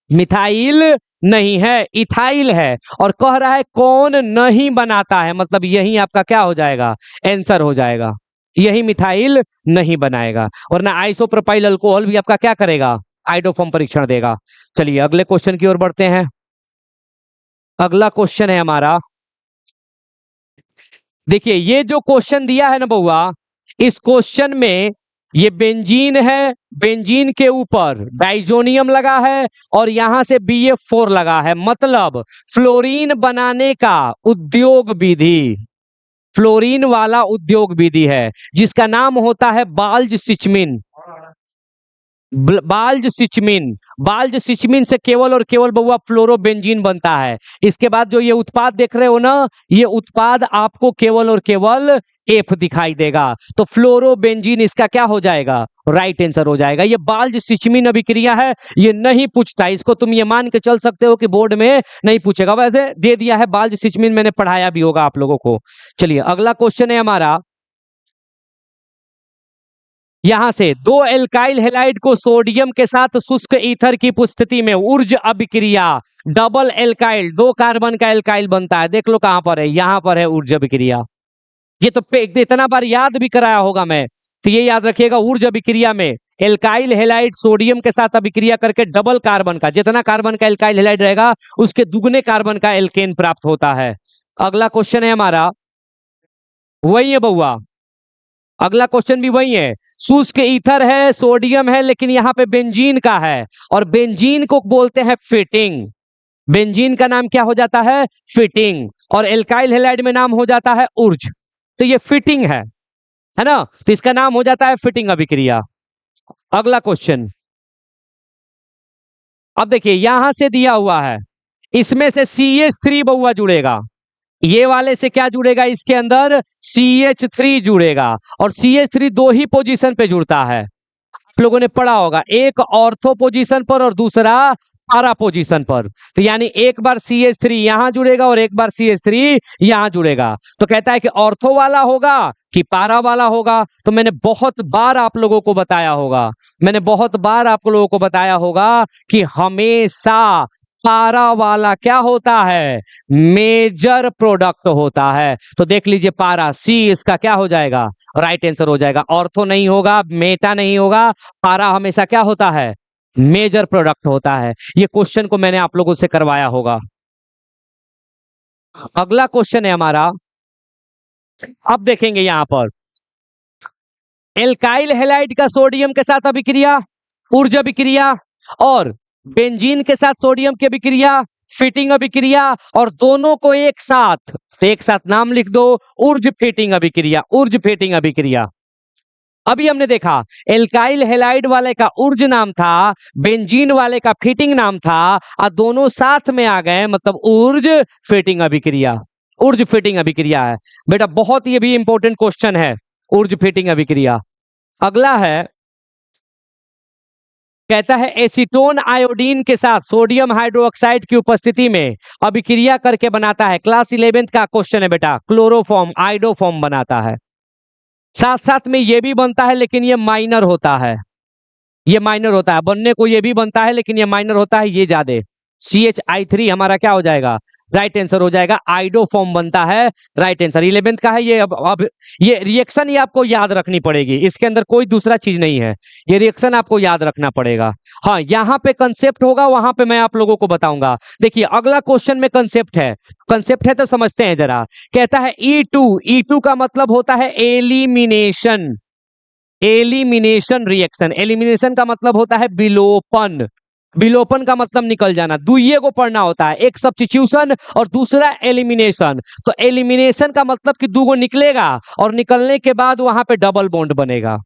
मिथाइल नहीं है, इथाइल है। और कह रहा है कौन नहीं बनाता है, मतलब यही आपका क्या हो जाएगा, आंसर हो जाएगा, यही मिथाइल नहीं बनाएगा। वरना आइसोप्रोपाइल अल्कोहल भी आपका क्या करेगा, आइडोफॉर्म परीक्षण देगा। चलिए अगले क्वेश्चन की ओर बढ़ते हैं। अगला क्वेश्चन है हमारा, देखिए ये जो क्वेश्चन दिया है ना बउआ, इस क्वेश्चन में ये बेंजीन है, बेंजीन के ऊपर डाइजोनियम लगा है और यहां से BF4 लगा है, मतलब फ्लोरीन बनाने का उद्योग विधि, फ्लोरीन वाला उद्योग विधि है जिसका नाम होता है बाल्ज सिचमिन। बाल्ज सिचमिन, बाल्ज सिचमिन से केवल और केवल बउआ फ्लोरोबेंजीन बनता है। इसके बाद जो ये उत्पाद देख रहे हो ना, ये उत्पाद आपको केवल और केवल F दिखाई देगा, तो फ्लोरोबेंजीन इसका क्या हो जाएगा, राइट आंसर हो जाएगा। ये बाल्ज सिचमिन अभिक्रिया है, ये नहीं पूछता, इसको तुम ये मान के चल सकते हो कि बोर्ड में नहीं पूछेगा, वैसे दे दिया है बाल्ज सिचमिन, मैंने पढ़ाया भी होगा आप लोगों को। चलिए अगला क्वेश्चन है हमारा, यहां से दो एल्काइल हैलाइड को सोडियम के साथ शुष्क ईथर की उपस्थिति में ऊर्ज अभिक्रिया, डबल एल्काइल, 2 कार्बन का एल्काइल बनता है, देख लो कहां पर है, यहां पर है ऊर्ज अभिक्रिया। ये तो इतना बार याद भी कराया होगा मैं, तो ये याद रखिएगा, ऊर्ज अभिक्रिया में एल्काइल हैलाइड सोडियम के साथ अभिक्रिया करके डबल कार्बन का, जितना कार्बन का एल्काइल हैलाइड रहेगा उसके दुगने कार्बन का एल्केन प्राप्त होता है। अगला क्वेश्चन है हमारा, वही है बउआ, अगला क्वेश्चन भी वही है, शुष्क ईथर है, सोडियम है, लेकिन यहाँ पे बेंजीन का है और बेंजीन को बोलते हैं फिटिंग, बेंजीन का नाम क्या हो जाता है, फिटिंग, और एल्काइल हैलाइड में नाम हो जाता है ऊर्ज, तो ये फिटिंग है ना, तो इसका नाम हो जाता है फिटिंग अभिक्रिया। अगला क्वेश्चन, अब देखिए यहां से दिया हुआ है, इसमें से CH3 बउआ जुड़ेगा, ये वाले से क्या जुड़ेगा, इसके अंदर CH3 जुड़ेगा, और CH3 दो ही पोजीशन पे जुड़ता है, आप लोगों ने पढ़ा होगा, एक ऑर्थो पोजीशन पर और दूसरा पारा पोजीशन पर, तो यानी एक बार CH3 यहां जुड़ेगा और एक बार CH3 यहां जुड़ेगा, तो कहता है कि ऑर्थो वाला होगा कि पारा वाला होगा। तो मैंने बहुत बार आप लोगों को बताया होगा, मैंने बहुत बार आप लोगों को बताया होगा कि हमेशा पारा वाला क्या होता है, मेजर प्रोडक्ट होता है। तो देख लीजिए पारा, C इसका क्या हो जाएगा, राइट आंसर हो जाएगा, ऑर्थो नहीं होगा, मेटा नहीं होगा, पारा हमेशा क्या होता है, मेजर प्रोडक्ट होता है। ये क्वेश्चन को मैंने आप लोगों से करवाया होगा। अगला क्वेश्चन है हमारा, अब देखेंगे यहां पर एल्काइल हैलाइड का सोडियम के साथ अभिक्रिया, ऊर्ज अभिक्रिया, और बेंजीन के साथ सोडियम की अभिक्रिया, फिटिंग अभिक्रिया, और दोनों को एक साथ, तो एक साथ नाम लिख दो, ऊर्ज फिटिंग अभिक्रिया, ऊर्ज फिटिंग अभिक्रिया। अभी हमने देखा एल्काइल हैलाइड वाले का ऊर्ज नाम था, बेंजीन वाले का फिटिंग नाम था, और दोनों साथ में आ गए, मतलब ऊर्ज फिटिंग अभिक्रिया, ऊर्ज फिटिंग अभिक्रिया है बेटा, बहुत ये भी इंपॉर्टेंट क्वेश्चन है, ऊर्ज फिटिंग अभिक्रिया। अगला है कहता है एसीटोन आयोडीन के साथ सोडियम हाइड्रोक्साइड की उपस्थिति में अभिक्रिया करके बनाता है, क्लास 11th का क्वेश्चन है बेटा, क्लोरोफॉर्म आइडोफॉर्म बनाता है। साथ साथ में ये भी बनता है लेकिन ये माइनर होता है, ये माइनर होता है, बनने को ये भी बनता है लेकिन ये माइनर होता है, ये ज्यादा। CH3 हमारा क्या हो जाएगा, राइट आंसर हो जाएगा, आइडोफॉर्म बनता है, राइट आंसर 11th का है ये। अब ये रिएक्शन ही आपको याद रखनी पड़ेगी, इसके अंदर कोई दूसरा चीज नहीं है, ये रिएक्शन आपको याद रखना पड़ेगा। हाँ, यहाँ पे कंसेप्ट होगा, वहां पे मैं आप लोगों को बताऊंगा। देखिए अगला क्वेश्चन में कंसेप्ट है, कंसेप्ट है तो समझते हैं जरा। कहता है E2 का मतलब होता है एलिमिनेशन, एलिमिनेशन रिएक्शन, एलिमिनेशन का मतलब होता है विलोपन, विलोपन का मतलब निकल जाना, दुइये को पढ़ना होता है, एक सब्स्टिट्यूशन और दूसरा एलिमिनेशन। तो एलिमिनेशन का मतलब कि दो निकलेगा और निकलने के बाद वहां पे डबल बॉन्ड बनेगा,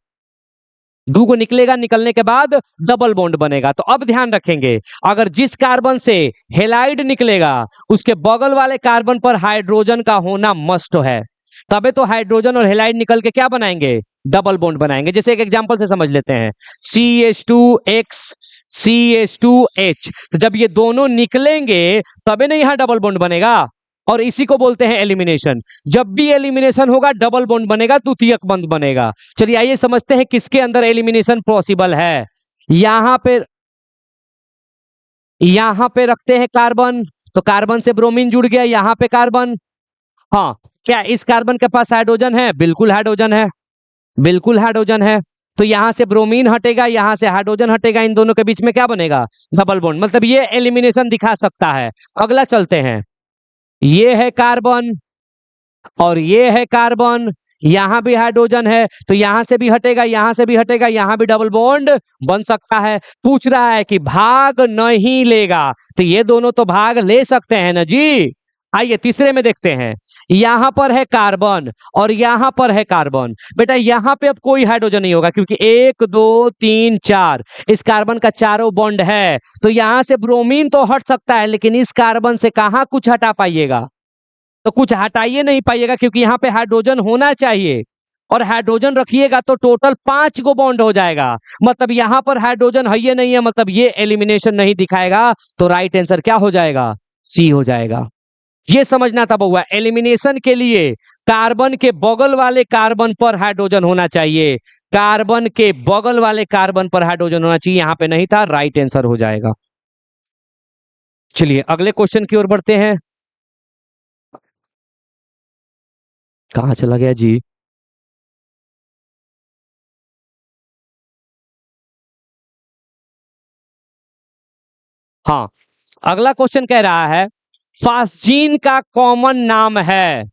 दो निकलेगा, निकलने के बाद डबल बॉन्ड बनेगा। तो अब ध्यान रखेंगे, अगर जिस कार्बन से हेलाइड निकलेगा उसके बगल वाले कार्बन पर हाइड्रोजन का होना मस्ट है, तबे तो हाइड्रोजन और हेलाइड निकल के क्या बनाएंगे, डबल बॉन्ड बनाएंगे। जैसे एक एग्जांपल से समझ लेते हैं, CH2X CH2H, तो जब ये दोनों निकलेंगे तबे ना यहां डबल बॉन्ड बनेगा, और इसी को बोलते हैं एलिमिनेशन। जब भी एलिमिनेशन होगा डबल बॉन्ड बनेगा, द्वितीयक बंध बनेगा। चलिए आइए समझते हैं किसके अंदर एलिमिनेशन पॉसिबल है। यहां पे रखते हैं कार्बन, तो कार्बन से ब्रोमीन जुड़ गया, यहां पे कार्बन। हाँ, क्या इस कार्बन के पास हाइड्रोजन है, बिल्कुल हाइड्रोजन है, बिल्कुल हाइड्रोजन है। तो यहां से ब्रोमीन हटेगा, यहां से हाइड्रोजन हटेगा, इन दोनों के बीच में क्या बनेगा, डबल बॉन्ड, मतलब ये एलिमिनेशन दिखा सकता है। अगला चलते हैं, ये है कार्बन और ये है कार्बन, यहां भी हाइड्रोजन है, तो यहां से भी हटेगा, यहां से भी हटेगा, यहां भी डबल बॉन्ड बन सकता है। पूछ रहा है कि भाग नहीं लेगा, तो ये दोनों तो भाग ले सकते हैं ना जी। आइए तीसरे में देखते हैं, यहां पर है कार्बन और यहां पर है कार्बन। बेटा यहां पे अब कोई हाइड्रोजन नहीं होगा, क्योंकि 1 2 3 4 इस कार्बन का चारों बॉन्ड है, तो यहां से ब्रोमीन तो हट सकता है, लेकिन इस कार्बन से कहां कुछ हटा पाइएगा, तो कुछ हटाइए नहीं पाइएगा, क्योंकि यहां पे हाइड्रोजन होना चाहिए, और हाइड्रोजन रखिएगा तो टोटल 5 गो बॉन्ड हो जाएगा, मतलब यहां पर हाइड्रोजन है ये नहीं है, मतलब ये एलिमिनेशन नहीं दिखाएगा, तो राइट आंसर क्या हो जाएगा, सी हो जाएगा। ये समझना था बउआ, एलिमिनेशन के लिए कार्बन के बगल वाले कार्बन पर हाइड्रोजन होना चाहिए, कार्बन के बगल वाले कार्बन पर हाइड्रोजन होना चाहिए, यहां पे नहीं था, राइट आंसर हो जाएगा। चलिए अगले क्वेश्चन की ओर बढ़ते हैं। कहां चला गया जी, हाँ अगला क्वेश्चन कह रहा है फास्जीन का कॉमन नाम है,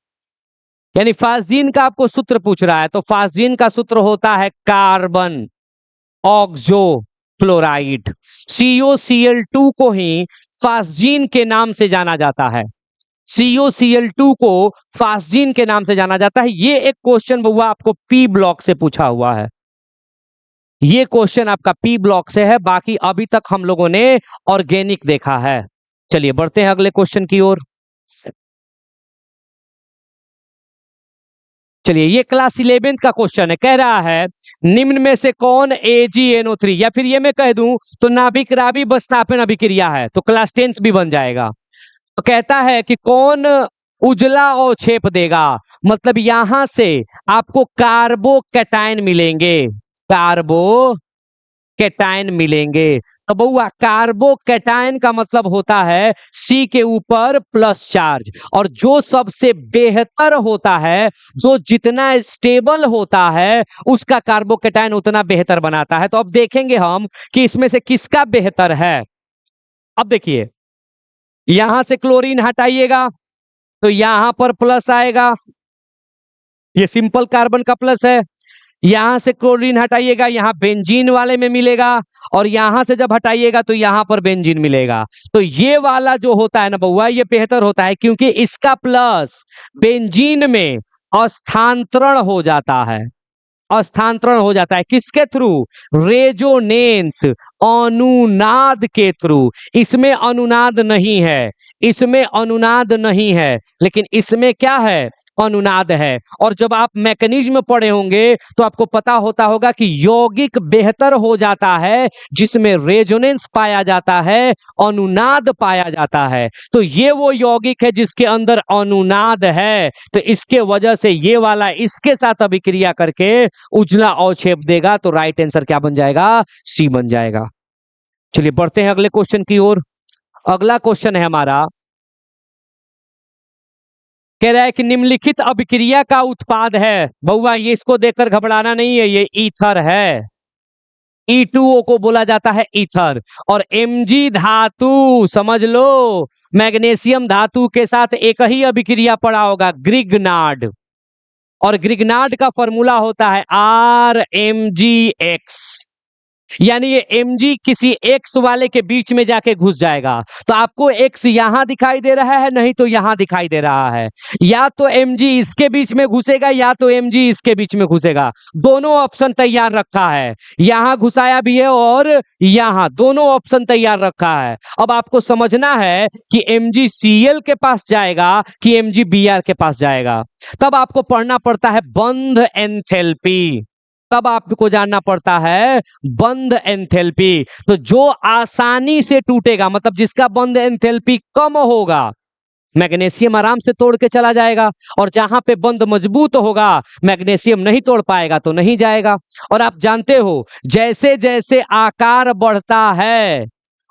यानी फास्जीन का आपको सूत्र पूछ रहा है, तो फास्जीन का सूत्र होता है कार्बन ऑक्सो क्लोराइड। COCl2 को ही फास्जीन के नाम से जाना जाता है, COCl2 को फास्जीन के नाम से जाना जाता है। ये एक क्वेश्चन बउआ आपको पी ब्लॉक से पूछा हुआ है, ये क्वेश्चन आपका पी ब्लॉक से है, बाकी अभी तक हम लोगों ने ऑर्गेनिक देखा है। चलिए बढ़ते हैं अगले क्वेश्चन की ओर। चलिए ये क्लास 11th का क्वेश्चन है, कह रहा है निम्न में से कौन AgNO3, या फिर ये मैं कह दूं तो नाभिक राबी बस्थापन अभिक्रिया है, तो क्लास 10th भी बन जाएगा। तो कहता है कि कौन उजला अवक्षेप देगा, मतलब यहां से आपको कार्बोकैटायन मिलेंगे, कार्बो कैटायन मिलेंगे। तो बउआ कार्बोकैटायन का मतलब होता है सी के ऊपर प्लस चार्ज, और जो सबसे बेहतर होता है, जो जितना स्टेबल होता है उसका कार्बोकैटायन उतना बेहतर बनाता है। तो अब देखेंगे हम कि इसमें से किसका बेहतर है। अब देखिए यहां से क्लोरीन हटाइएगा तो यहां पर प्लस आएगा, ये सिंपल कार्बन का प्लस है। यहां से क्लोरीन हटाइएगा, यहां बेंजीन वाले में मिलेगा, और यहां से जब हटाइएगा तो यहां पर बेंजीन मिलेगा। तो ये वाला जो होता है ना बउआ, ये बेहतर होता है, क्योंकि इसका प्लस बेंजीन में स्थानांतरण हो जाता है, स्थानांतरण हो जाता है, किसके थ्रू, रेजोनेंस, अनुनाद के थ्रू। इसमें अनुनाद नहीं है, इसमें अनुनाद नहीं है, लेकिन इसमें क्या है, अनुनाद है। और जब आप मैकेनिज्म पढ़े होंगे तो आपको पता होता होगा कि यौगिक बेहतर हो जाता है जिसमें रेजोनेंस पाया जाता है, अनुनाद पाया जाता है। तो ये वो यौगिक है जिसके अंदर अनुनाद है, तो इसके वजह से ये वाला इसके साथ अभिक्रिया करके उजला अवक्षेप देगा। तो राइट आंसर क्या बन जाएगा, सी बन जाएगा। चलिए बढ़ते हैं अगले क्वेश्चन की ओर। अगला क्वेश्चन है हमारा, कह रहा है कि निम्नलिखित अभिक्रिया का उत्पाद है। बउआ ये इसको देखकर घबराना नहीं है, ये ईथर है। E2O को बोला जाता है ईथर। और Mg धातु समझ लो, मैग्नीशियम धातु के साथ एक ही अभिक्रिया पड़ा होगा, ग्रिग्नार्ड। और ग्रिग्नार्ड का फॉर्मूला होता है RMgX, यानी ये Mg किसी X वाले के बीच में जाके घुस जाएगा। तो आपको X यहां दिखाई दे रहा है, नहीं तो यहां दिखाई दे रहा है। या तो Mg इसके बीच में घुसेगा या तो Mg इसके बीच में घुसेगा। दोनों ऑप्शन तैयार रखा है, यहां घुसाया भी है और यहां, दोनों ऑप्शन तैयार रखा है। अब आपको समझना है कि MgCl के पास जाएगा कि MgBr के पास जाएगा। तब आपको पढ़ना पड़ता है बंध एंथैल्पी, तब आपको जानना पड़ता है बंध एंथैल्पी। तो जो आसानी से टूटेगा, मतलब जिसका बंध एंथैल्पी कम होगा, मैग्नीशियम आराम से तोड़ के चला जाएगा। और जहां पे बंध मजबूत होगा, मैग्नीशियम नहीं तोड़ पाएगा तो नहीं जाएगा। और आप जानते हो जैसे जैसे आकार बढ़ता है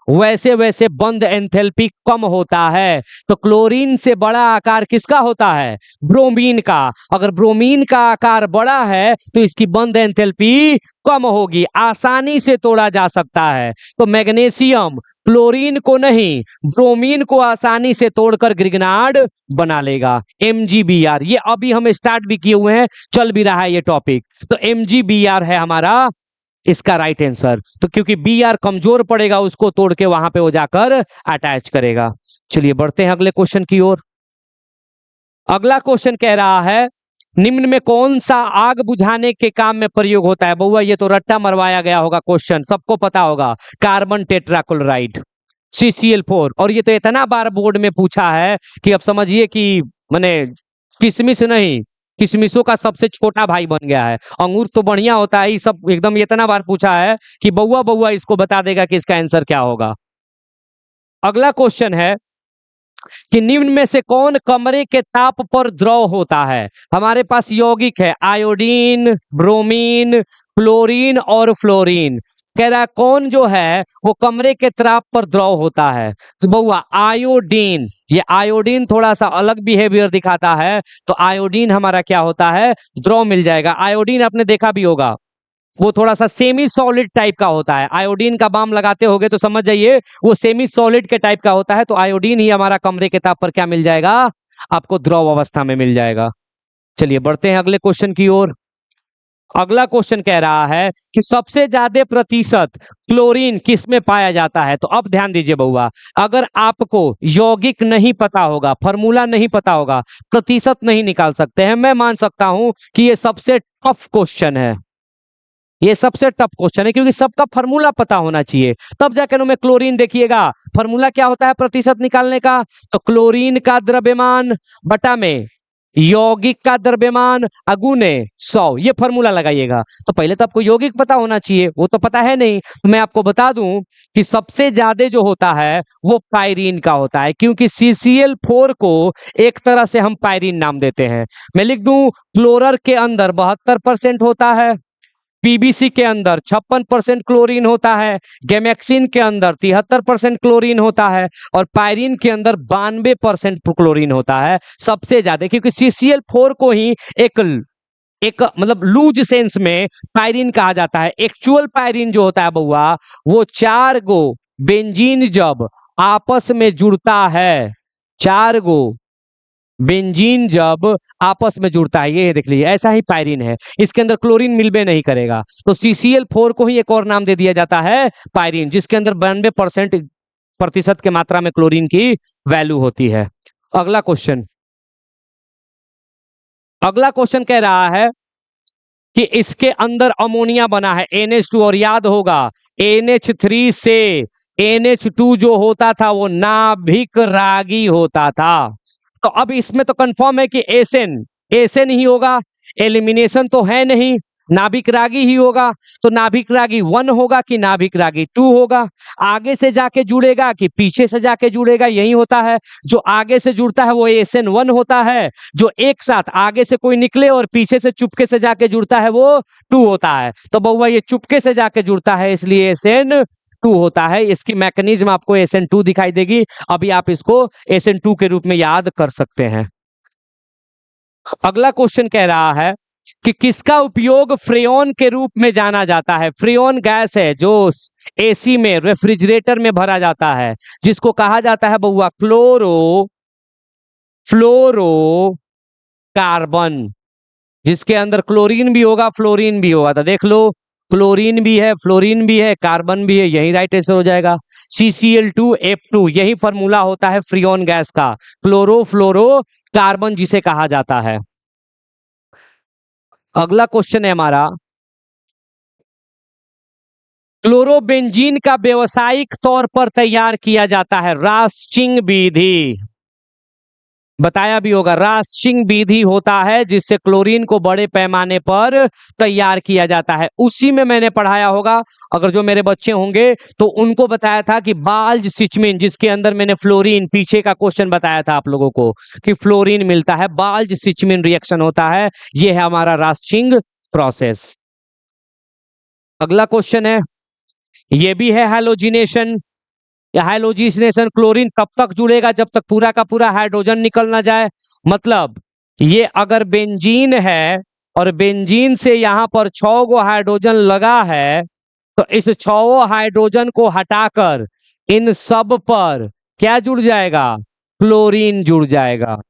वैसे वैसे बंध एंथैल्पी कम होता है। तो क्लोरीन से बड़ा आकार किसका होता है, ब्रोमीन का। अगर ब्रोमीन का आकार बड़ा है तो इसकी बंध एंथैल्पी कम होगी, आसानी से तोड़ा जा सकता है। तो मैग्नीशियम क्लोरीन को नहीं, ब्रोमीन को आसानी से तोड़कर ग्रिग्नार्ड बना लेगा। MgBr, ये अभी हम स्टार्ट भी किए हुए हैं, चल भी रहा है ये टॉपिक। तो MgBr है हमारा इसका राइट आंसर। तो क्योंकि Br कमजोर पड़ेगा, उसको तोड़ के वहां पे वो जाकर अटैच करेगा। चलिए बढ़ते हैं अगले क्वेश्चन की ओर। अगला क्वेश्चन कह रहा है, निम्न में कौन सा आग बुझाने के काम में प्रयोग होता है। बउआ ये तो रट्टा मरवाया गया होगा क्वेश्चन, सबको पता होगा, कार्बन टेट्राक्लोराइड CCl4। और ये तो इतना बार बोर्ड में पूछा है कि अब समझिए कि माने किशमिश नहीं, किशमिशों का सबसे छोटा भाई बन गया है। अंगूर तो बढ़िया होता है, ये सब एकदम इतना बार पूछा है कि बउआ बउआ इसको बता देगा कि इसका आंसर क्या होगा। अगला क्वेश्चन है कि निम्न में से कौन कमरे के ताप पर द्रव होता है। हमारे पास यौगिक है आयोडीन, ब्रोमीन, क्लोरीन और फ्लोरीन। कह रहा है कौन जो है वो कमरे के ताप पर द्रव होता है। तो बउआ आयोडीन, ये आयोडीन थोड़ा सा अलग बिहेवियर दिखाता है, तो आयोडीन हमारा क्या होता है, द्रव मिल जाएगा। आयोडीन आपने देखा भी होगा, वो थोड़ा सा सेमी सॉलिड टाइप का होता है। आयोडीन का बाम लगाते होगे तो समझ जाइए वो सेमी सॉलिड के टाइप का होता है। तो आयोडीन ही हमारा कमरे के ताप पर क्या मिल जाएगा, आपको द्रव अवस्था में मिल जाएगा। चलिए बढ़ते हैं अगले क्वेश्चन की ओर। अगला क्वेश्चन कह रहा है कि सबसे ज्यादा प्रतिशत क्लोरीन किस में पाया जाता है। तो अब ध्यान दीजिए बउआ, अगर आपको यौगिक नहीं पता होगा, फॉर्मूला नहीं पता होगा, प्रतिशत नहीं निकाल सकते हैं, मैं मान सकता हूं कि ये सबसे टफ क्वेश्चन है। ये सबसे टफ क्वेश्चन है क्योंकि सबका फॉर्मूला पता होना चाहिए, तब जाकर में क्लोरीन देखिएगा फॉर्मूला क्या होता है प्रतिशत निकालने का। तो क्लोरीन का द्रव्यमान बटा में यौगिक का द्रव्यमान अगुने 100, ये फॉर्मूला लगाइएगा। तो पहले तो आपको यौगिक पता होना चाहिए, वो तो पता है नहीं। तो मैं आपको बता दूं कि सबसे ज्यादा जो होता है वो पायरीन का होता है, क्योंकि CCl4 को एक तरह से हम पायरीन नाम देते हैं। मैं लिख दूं क्लोरर के अंदर 72% होता है, PBC के अंदर 56% क्लोरीन होता है, गैमेक्सिन के अंदर 73% क्लोरीन होता है और पायरीन के अंदर 92% क्लोरीन होता है सबसे ज्यादा। क्योंकि CCl4 को ही एक मतलब लूज सेंस में पायरीन कहा जाता है। एक्चुअल पायरीन जो होता है बउआ, वो 4 गो बेंजीन जब आपस में जुड़ता है, 4 गो बेंजीन जब आपस में जुड़ता है, ये देख लीजिए ऐसा ही पायरीन है, इसके अंदर क्लोरीन मिलबे नहीं करेगा। तो CCl4 को ही एक और नाम दे दिया जाता है पायरीन, जिसके अंदर 92% प्रतिशत के मात्रा में क्लोरीन की वैल्यू होती है। अगला क्वेश्चन कह रहा है कि इसके अंदर अमोनिया बना है NH2, और याद होगा NH3 से NH2 जो होता था वो नाभिक रागी होता था। तो अब इसमें तो कंफर्म है कि एसएन एसएन ही होगा, एलिमिनेशन तो है नहीं, नाभिक रागी ही होगा। तो नाभिक रागी 1 होगा कि नाभिक रागी 2 होगा? आगे से जाके जुड़ेगा कि पीछे से जाके जुड़ेगा, यही होता है। जो आगे से जुड़ता है वो SN1 होता है, जो एक साथ आगे से कोई निकले और पीछे से चुपके से जाके जुड़ता है वो 2 होता है। तो बहुआ ये चुपके से जाके जुड़ता है इसलिए SN2 होता है। इसकी मैकेनिज्म आपको SN2 दिखाई देगी, अभी आप इसको SN2 के रूप में याद कर सकते हैं। अगला क्वेश्चन कह रहा है कि किसका उपयोग फ्रेऑन के रूप में जाना जाता है? फ्रेऑन गैस है जो एसी में, रेफ्रिजरेटर में भरा जाता है, जिसको कहा जाता है बउआ फ्लोरो कार्बन, जिसके अंदर क्लोरीन भी होगा, फ्लोरीन भी होगा। तो देख लो, क्लोरीन भी है, फ्लोरीन भी है, कार्बन भी है, यही राइट आंसर हो जाएगा। CCl2F2 यही फॉर्मूला होता है फ्रीऑन गैस का, फ्लोरो कार्बन जिसे कहा जाता है। अगला क्वेश्चन है हमारा, क्लोरोबेंजीन का व्यावसायिक तौर पर तैयार किया जाता है रास्टिंग विधि, बताया भी होगा। रास्टिंग विधि होता है जिससे क्लोरीन को बड़े पैमाने पर तैयार किया जाता है। उसी में मैंने पढ़ाया होगा, अगर जो मेरे बच्चे होंगे तो उनको बताया था कि बाल्ज सिचमिन, जिसके अंदर मैंने फ्लोरीन, पीछे का क्वेश्चन बताया था आप लोगों को कि फ्लोरीन मिलता है, बाल्ज सिचमिन रिएक्शन होता है, ये है हमारा रास्टिंग प्रोसेस। अगला क्वेश्चन है, ये भी है हैलोजिनेशन। या हाइड्रोजिनेशन, क्लोरीन तब तक जुड़ेगा जब तक पूरा का पूरा हाइड्रोजन निकल ना जाए। मतलब ये अगर बेंजीन है और बेंजीन से यहां पर 6 गो हाइड्रोजन लगा है, तो इस 6 हाइड्रोजन को हटाकर इन सब पर क्या जुड़ जाएगा? क्लोरीन जुड़ जाएगा,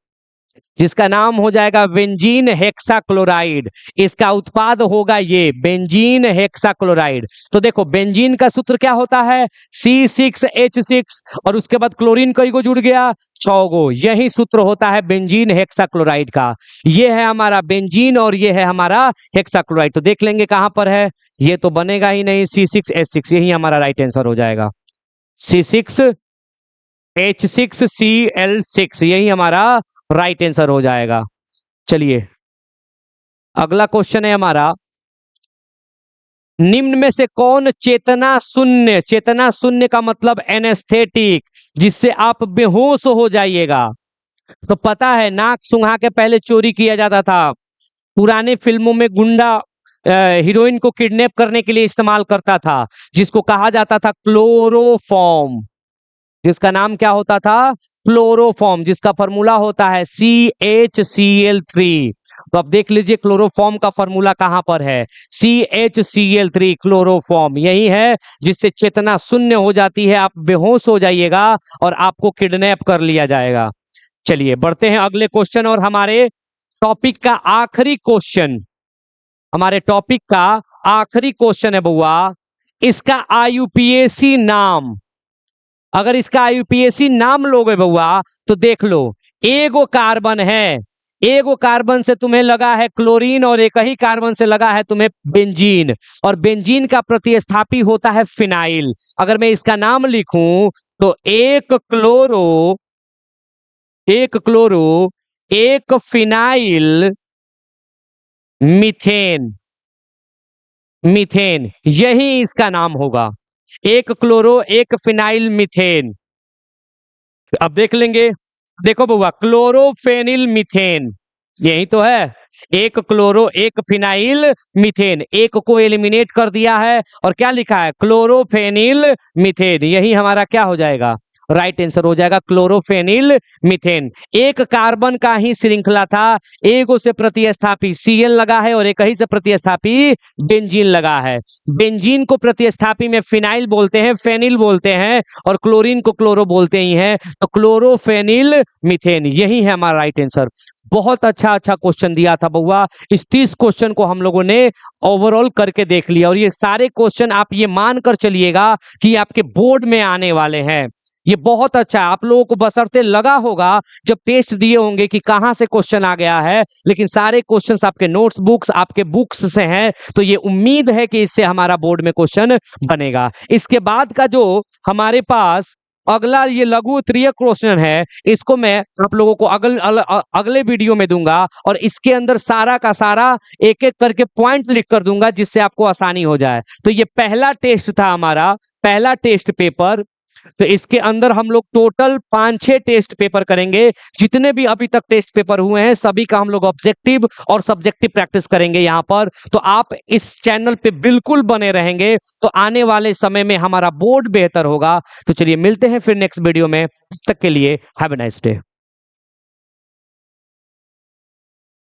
जिसका नाम हो जाएगा बेंजीन हेक्साक्लोराइड। इसका उत्पाद होगा ये बेंजीन हेक्साक्लोराइड। तो देखो, बेंजीन का सूत्र क्या होता है? C6H6, और उसके बाद क्लोरीन कई को जुड़ गया? 6 गो। यही सूत्र होता है बेंजीन हेक्साक्लोराइड का। ये है हमारा बेंजीन और ये है हमारा हेक्साक्लोराइड। तो देख लेंगे कहां पर है, ये तो बनेगा ही नहीं, C6H6 यही हमारा राइट आंसर हो जाएगा। C6H6Cl6 यही हमारा राइट आंसर हो जाएगा। चलिए अगला क्वेश्चन है हमारा, निम्न में से कौन चेतना शून्य का मतलब एनेस्थेटिक, जिससे आप बेहोश हो जाइएगा? तो पता है, नाक सुंघा के पहले चोरी किया जाता था। पुराने फिल्मों में गुंडा हीरोइन को किडनैप करने के लिए इस्तेमाल करता था, जिसको कहा जाता था क्लोरोफॉर्म, जिसका नाम क्या होता था? क्लोरोफॉर्म, जिसका फॉर्मूला होता है CHCl3। तो अब देख लीजिए क्लोरोफॉर्म का फॉर्मूला कहां पर है? CHCl3 क्लोरोफॉर्म यही है, जिससे चेतना शून्य हो जाती है, आप बेहोश हो जाइएगा और आपको किडनैप कर लिया जाएगा। चलिए बढ़ते हैं अगले क्वेश्चन, और हमारे टॉपिक का आखिरी क्वेश्चन, है बुआ, इसका IUPAC नाम। अगर इसका IUPAC नाम लोगे बउआ तो देख लो, एगो कार्बन है, एगो कार्बन से तुम्हें लगा है क्लोरीन और एक ही कार्बन से लगा है तुम्हें बेंजीन, और बेंजीन का प्रतिस्थापी होता है फिनाइल। अगर मैं इसका नाम लिखूं तो एक क्लोरो एक फिनाइल मीथेन यही इसका नाम होगा। एक क्लोरो एक फिनाइल मीथेन। अब देख लेंगे, देखो बउआ, क्लोरोफेनिल मीथेन यही तो है। एक क्लोरो एक फिनाइल मीथेन, एक को एलिमिनेट कर दिया है और क्या लिखा है? क्लोरोफेनिल मीथेन। यही हमारा क्या हो जाएगा? राइट आंसर हो जाएगा क्लोरोफेनिल मीथेन। एक कार्बन का ही श्रृंखला था, एक से प्रतिस्थापी Cl लगा है और एक ही से प्रतिस्थापी बेंजीन लगा है। बेंजीन को प्रतिस्थापी में फिनाइल बोलते हैं, फेनिल बोलते हैं, और क्लोरीन को क्लोरो बोलते ही हैं। तो क्लोरोफेनिल मीथेन यही है हमारा राइट आंसर। बहुत अच्छा क्वेश्चन दिया था बउआ। इस 30 क्वेश्चन को हम लोगों ने ओवरऑल करके देख लिया, और ये सारे क्वेश्चन आप ये मान कर चलिएगा कि आपके बोर्ड में आने वाले हैं। ये बहुत अच्छा है। आप लोगों को बशर्ते लगा होगा जब टेस्ट दिए होंगे कि कहाँ से क्वेश्चन आ गया है, लेकिन सारे क्वेश्चंस आपके नोट्स बुक्स आपके बुक्स से हैं, तो ये उम्मीद है कि इससे हमारा बोर्ड में क्वेश्चन बनेगा। इसके बाद का जो हमारे पास अगला ये लघु उत्तरीय क्वेश्चन है, इसको मैं आप लोगों को अगले वीडियो में दूंगा और इसके अंदर सारा का सारा एक एक करके पॉइंट लिख कर दूंगा जिससे आपको आसानी हो जाए। तो ये पहला टेस्ट था हमारा, पहला टेस्ट पेपर। तो इसके अंदर हम लोग टोटल 5-6 टेस्ट पेपर करेंगे। जितने भी अभी तक टेस्ट पेपर हुए हैं सभी का हम लोग ऑब्जेक्टिव और सब्जेक्टिव प्रैक्टिस करेंगे यहाँ पर। तो आप इस चैनल पे बिल्कुल बने रहेंगे तो आने वाले समय में हमारा बोर्ड बेहतर होगा। तो चलिए मिलते हैं फिर नेक्स्ट वीडियो में, तब तक के लिए हैव अ नाइस डे।